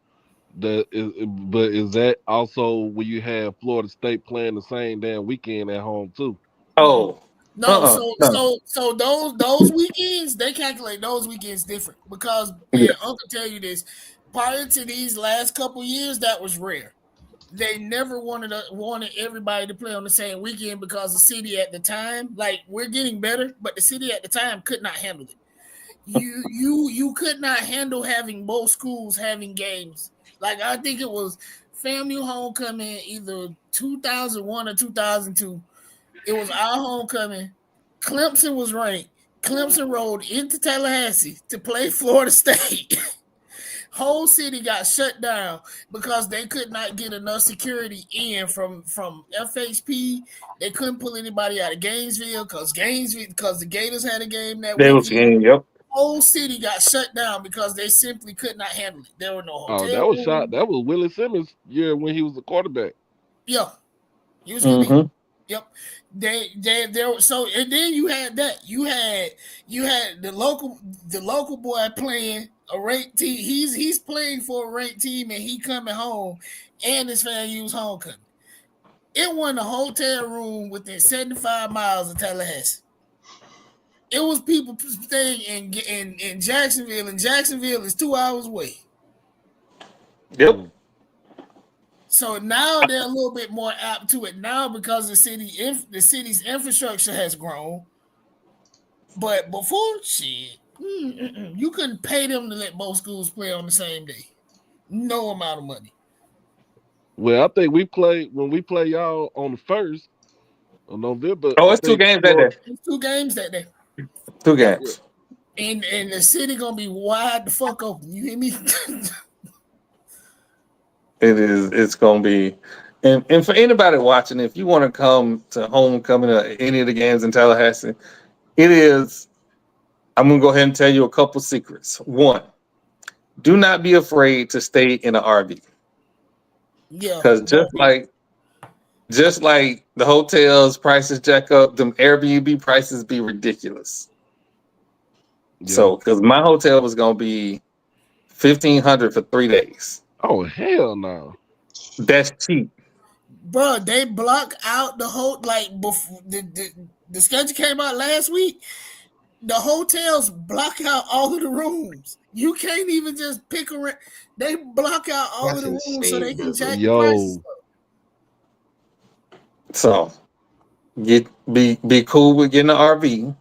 But is that also when you have Florida State playing the same damn weekend at home too? Oh. No, No. so those weekends, they calculate those weekends different because Uncle tell you this, prior to these last couple years, that was rare. They never wanted everybody to play on the same weekend because the city at the time, like we're getting better, but the city at the time could not handle it. You could not handle having both schools having games. Like I think it was FAMU homecoming either 2001 or 2002. It was our homecoming. Clemson was ranked. Clemson rode into Tallahassee to play Florida State. Whole city got shut down because they could not get enough security in from FHP. They couldn't pull anybody out of Gainesville because the Gators had a game that weekend. Yep. Whole city got shut down because they simply could not handle it. There were no hotel that was rooms. shot. That was Willie Simmons' year when he was the quarterback. Yeah, he was gonna be. Yep. They so and then you had that. You had the local boy playing a ranked team. He's playing for a ranked team and he coming home and his FAMU's homecoming. It wasn't a hotel room within 75 miles of Tallahassee. It was people staying in Jacksonville, and Jacksonville is 2 hours away. Yep. So now they're a little bit more apt to it now because the city's infrastructure has grown. But before, shit, you couldn't pay them to let both schools play on the same day. No amount of money. Well, I think when we play y'all on the 1st of November. Oh, it's 2 games that day. It's 2 games that day. 2 games. And the city gonna be wide the fuck open. You hear me? It's gonna be, and for anybody watching, if you want to come to homecoming or any of the games in Tallahassee, it is. I'm gonna go ahead and tell you a couple secrets. 1, do not be afraid to stay in an RV. Yeah, because just like the hotels prices jack up, them Airbnb prices be ridiculous. Yeah. So, because my hotel was gonna be $1,500 for 3 days. Oh hell no! That's cheap, bro. They block out the whole before the schedule came out last week. The hotels block out all of the rooms. You can't even just pick a rent. They block out all of the rooms so they can check the prices. So be cool with getting an RV.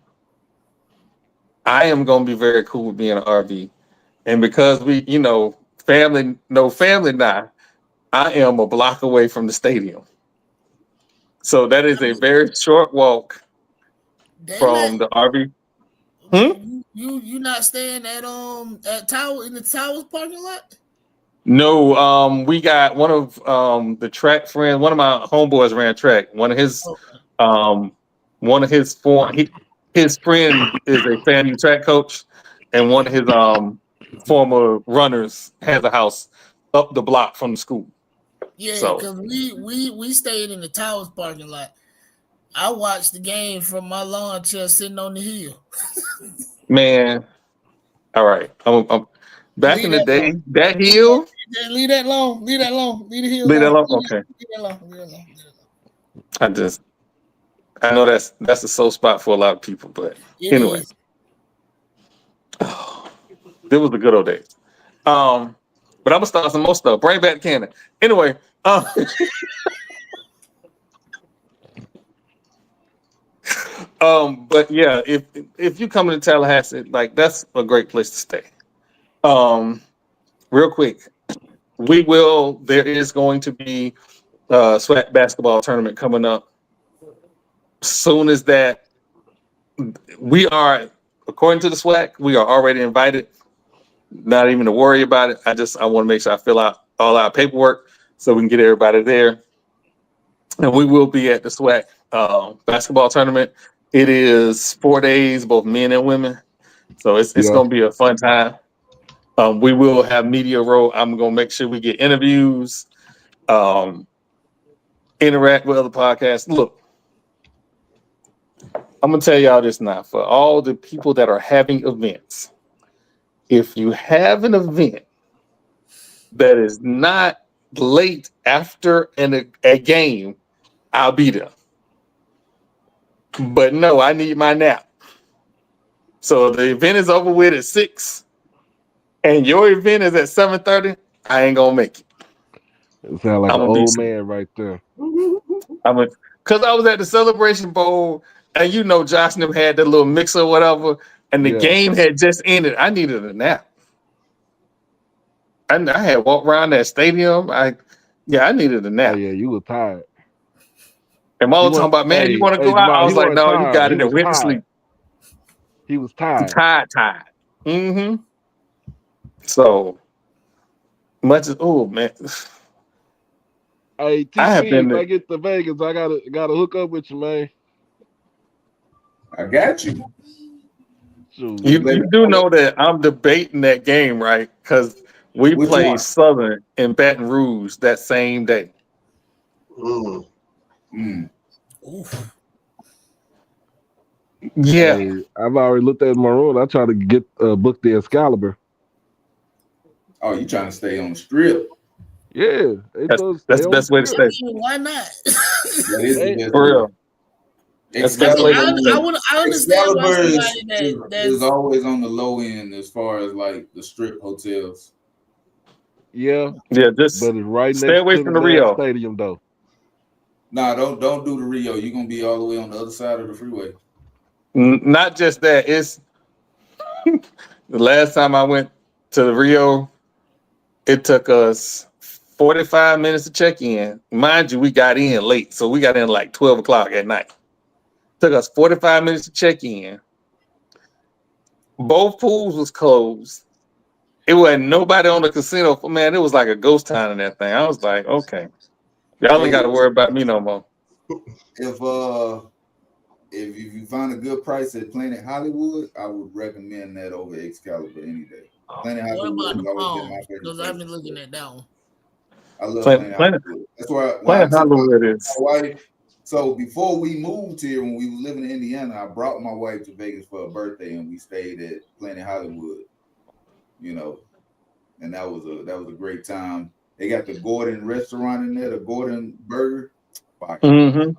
I am gonna be very cool with being an RV, and because we, family now, I am a block away from the stadium. So that is a very short walk from the RV. You not staying at Tower in the Towers parking lot? No, we got one of the track friends. One of my homeboys ran track. His friend is a FAMU track coach, and one of his former runners has a house up the block from the school. Yeah, because we stayed in the Towers parking lot. I watched the game from my lawn chair sitting on the hill. Man, all right. I'm back in the day. That hill. Leave that alone. Leave that alone. Leave the hill. Leave that alone. Okay. Leave that alone. Leave that alone. I know that's a sore spot for a lot of people, but anyway. It was the good old days. But I'm gonna start some more stuff. Bring back the cannon. Anyway. But yeah, if you come to Tallahassee, that's a great place to stay. Real quick, There is going to be a SWAC basketball tournament coming up. Soon as that, we are, according to the SWAC, we are already invited. Not even to worry about it. I want to make sure I fill out all our paperwork so we can get everybody there. And we will be at the SWAC basketball tournament. It is 4 days, both men and women. So it's going to be a fun time. We will have media row. I'm going to make sure we get interviews, interact with other podcasts. Look, I'm going to tell y'all this now. For all the people that are having events, if you have an event that is not late after a game, I'll be there. But no, I need my nap. So if the event is over with at 6 and your event is at 7:30, I ain't gonna make it. It sounds like an old man right there. Because I was at the Celebration Bowl and Josh and them had that little mix or whatever, and the game had just ended. I needed a nap. I had walked around that stadium. I needed a nap. Oh, yeah, you were tired. And Mo was talking about, man, you want to go out? I was like, no, you got it. And went to sleep. He was tired. Tired. Mm-hmm. So much as man. Hey, TC, if I get to Vegas, I gotta hook up with you, man. I got you. You do know that I'm debating that game, right? Because we play Southern in Baton Rouge that same day. Yeah. Hey, I've already looked at my room. I try to get book the Excalibur. Oh, you trying to stay on the strip? Yeah, that's the best way to stay. Why not? That is the best for real. I understand why somebody is always on the low end as far as like the strip hotels. Yeah, just but it's right stay next away to from the the Rio stadium, though. Nah, don't do the Rio. You're gonna be all the way on the other side of the freeway. Not just that. It's the last time I went to the Rio, it took us 45 minutes to check in. Mind you, we got in late, so we got in like 12 o'clock at night. Took us 45 minutes to check in. Both pools was closed. It wasn't nobody on the casino. Man, it was like a ghost town in that thing. I was like, okay, y'all ain't got to worry about me no more. If you find a good price at Planet Hollywood, I would recommend that over Excalibur any day. Planet Hollywood has always been my favorite. Because I've been looking at that one. I love Planet Hollywood. That's why Planet Hollywood is. My wife, so before we moved here, when we were living in Indiana, I brought my wife to Vegas for her birthday, and we stayed at Planet Hollywood. And that was a great time. They got the Gordon restaurant in there, the Gordon Burger. Fire. Mm-hmm.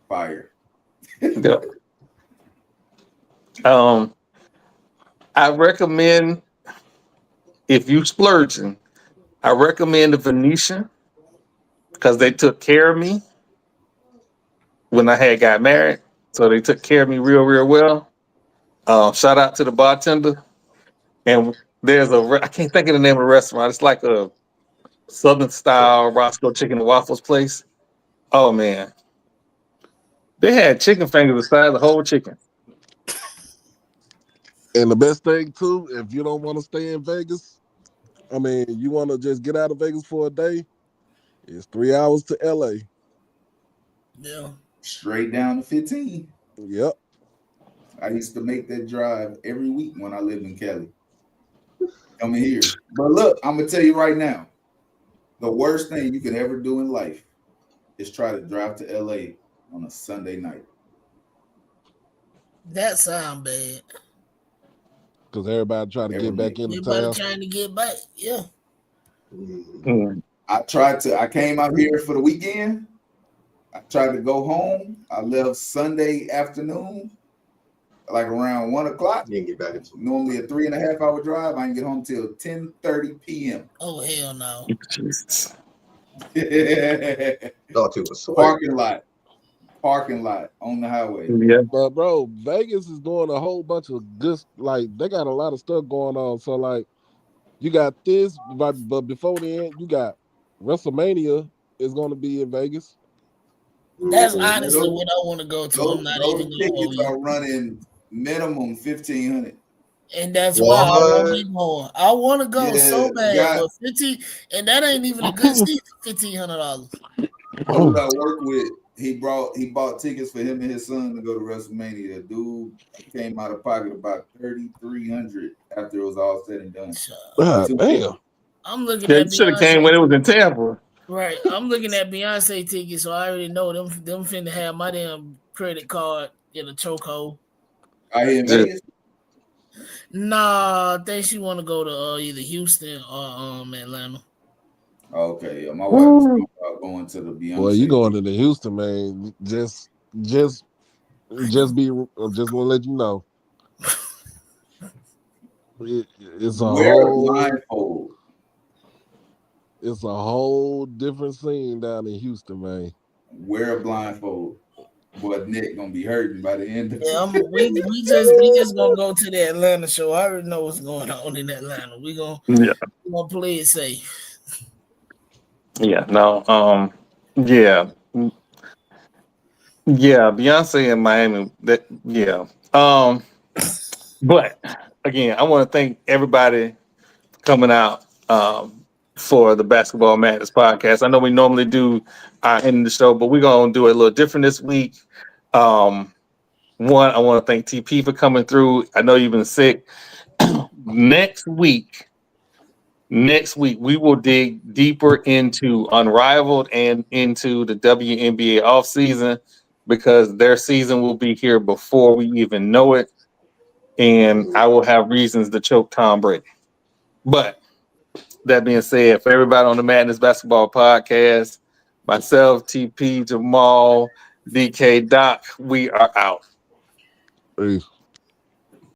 Fire. Yeah. I recommend, if you splurging, I recommend the Venetian because they took care of me when I got married. So they took care of me real, real well. Shout out to the bartender. And there's I can't think of the name of the restaurant. It's like a Southern style Roscoe chicken and waffles place. Oh man. They had chicken fingers the size of the whole chicken. And the best thing too, if you don't want to stay in Vegas, you want to just get out of Vegas for a day, it's 3 hours to LA. Yeah. Straight down to 15. Yep. I used to make that drive every week when I lived in Cali. Coming here. But look, I'm going to tell you right now, the worst thing you can ever do in life is try to drive to LA on a Sunday night. That sound bad. Because everybody trying to get back into town. Everybody trying to get back, yeah. I came out here for the weekend. I tried to go home. I left Sunday afternoon, like around 1 o'clock. You didn't get back until normally a 3.5 hour drive. I didn't get home till 10:30 p.m. Oh hell no! Jesus. Parking lot on the highway. Yeah, but bro, Vegas is doing a whole bunch of good. Like they got a lot of stuff going on. So like, You got this, but before then, you got WrestleMania is going to be in Vegas. That's honestly what I want to go to. I'm not those even going to hold tickets you. are running minimum $1,500. And that's why I want to be more. I want to go Yeah, so bad, got- but 15, and that ain't even a good seat. $1,500. Dude I work with, he bought tickets for him and his son to go to WrestleMania. Dude came out of pocket about $3,300 after it was all said and done. God damn. I'm looking Yeah, at you should have Beyonce. came when it was in Tampa. Right. I'm looking at Beyonce tickets, so I already know them finna have my damn credit card in a chokehold. Are you in Vegas? Nah, I think she want to go to either Houston or Atlanta. Okay, my wife was thinking about going to the Beyonce. Boy, you going to the Houston, man? Just want to let you know. It's a blindfold. It's a whole different scene down in Houston, man. Wear a blindfold. Boy, Nick gonna be hurting by the end of it. We just gonna go to the Atlanta show. I already know what's going on in Atlanta. We gonna play it safe. Yeah, no, yeah. Beyonce in Miami. But again, I want to thank everybody coming out for the Basketball Madness podcast. I know we normally do our end of the show, but we're gonna do it a little different this week. One, I want to thank TP for coming through. I know you've been sick. Next week, we will dig deeper into Unrivaled and into the WNBA offseason because their season will be here before we even know it. And I will have reasons to choke Tom Brady. But that being said, for everybody on the Madness Basketball Podcast, myself, TP, Jamal, DK, Doc, we are out. Peace.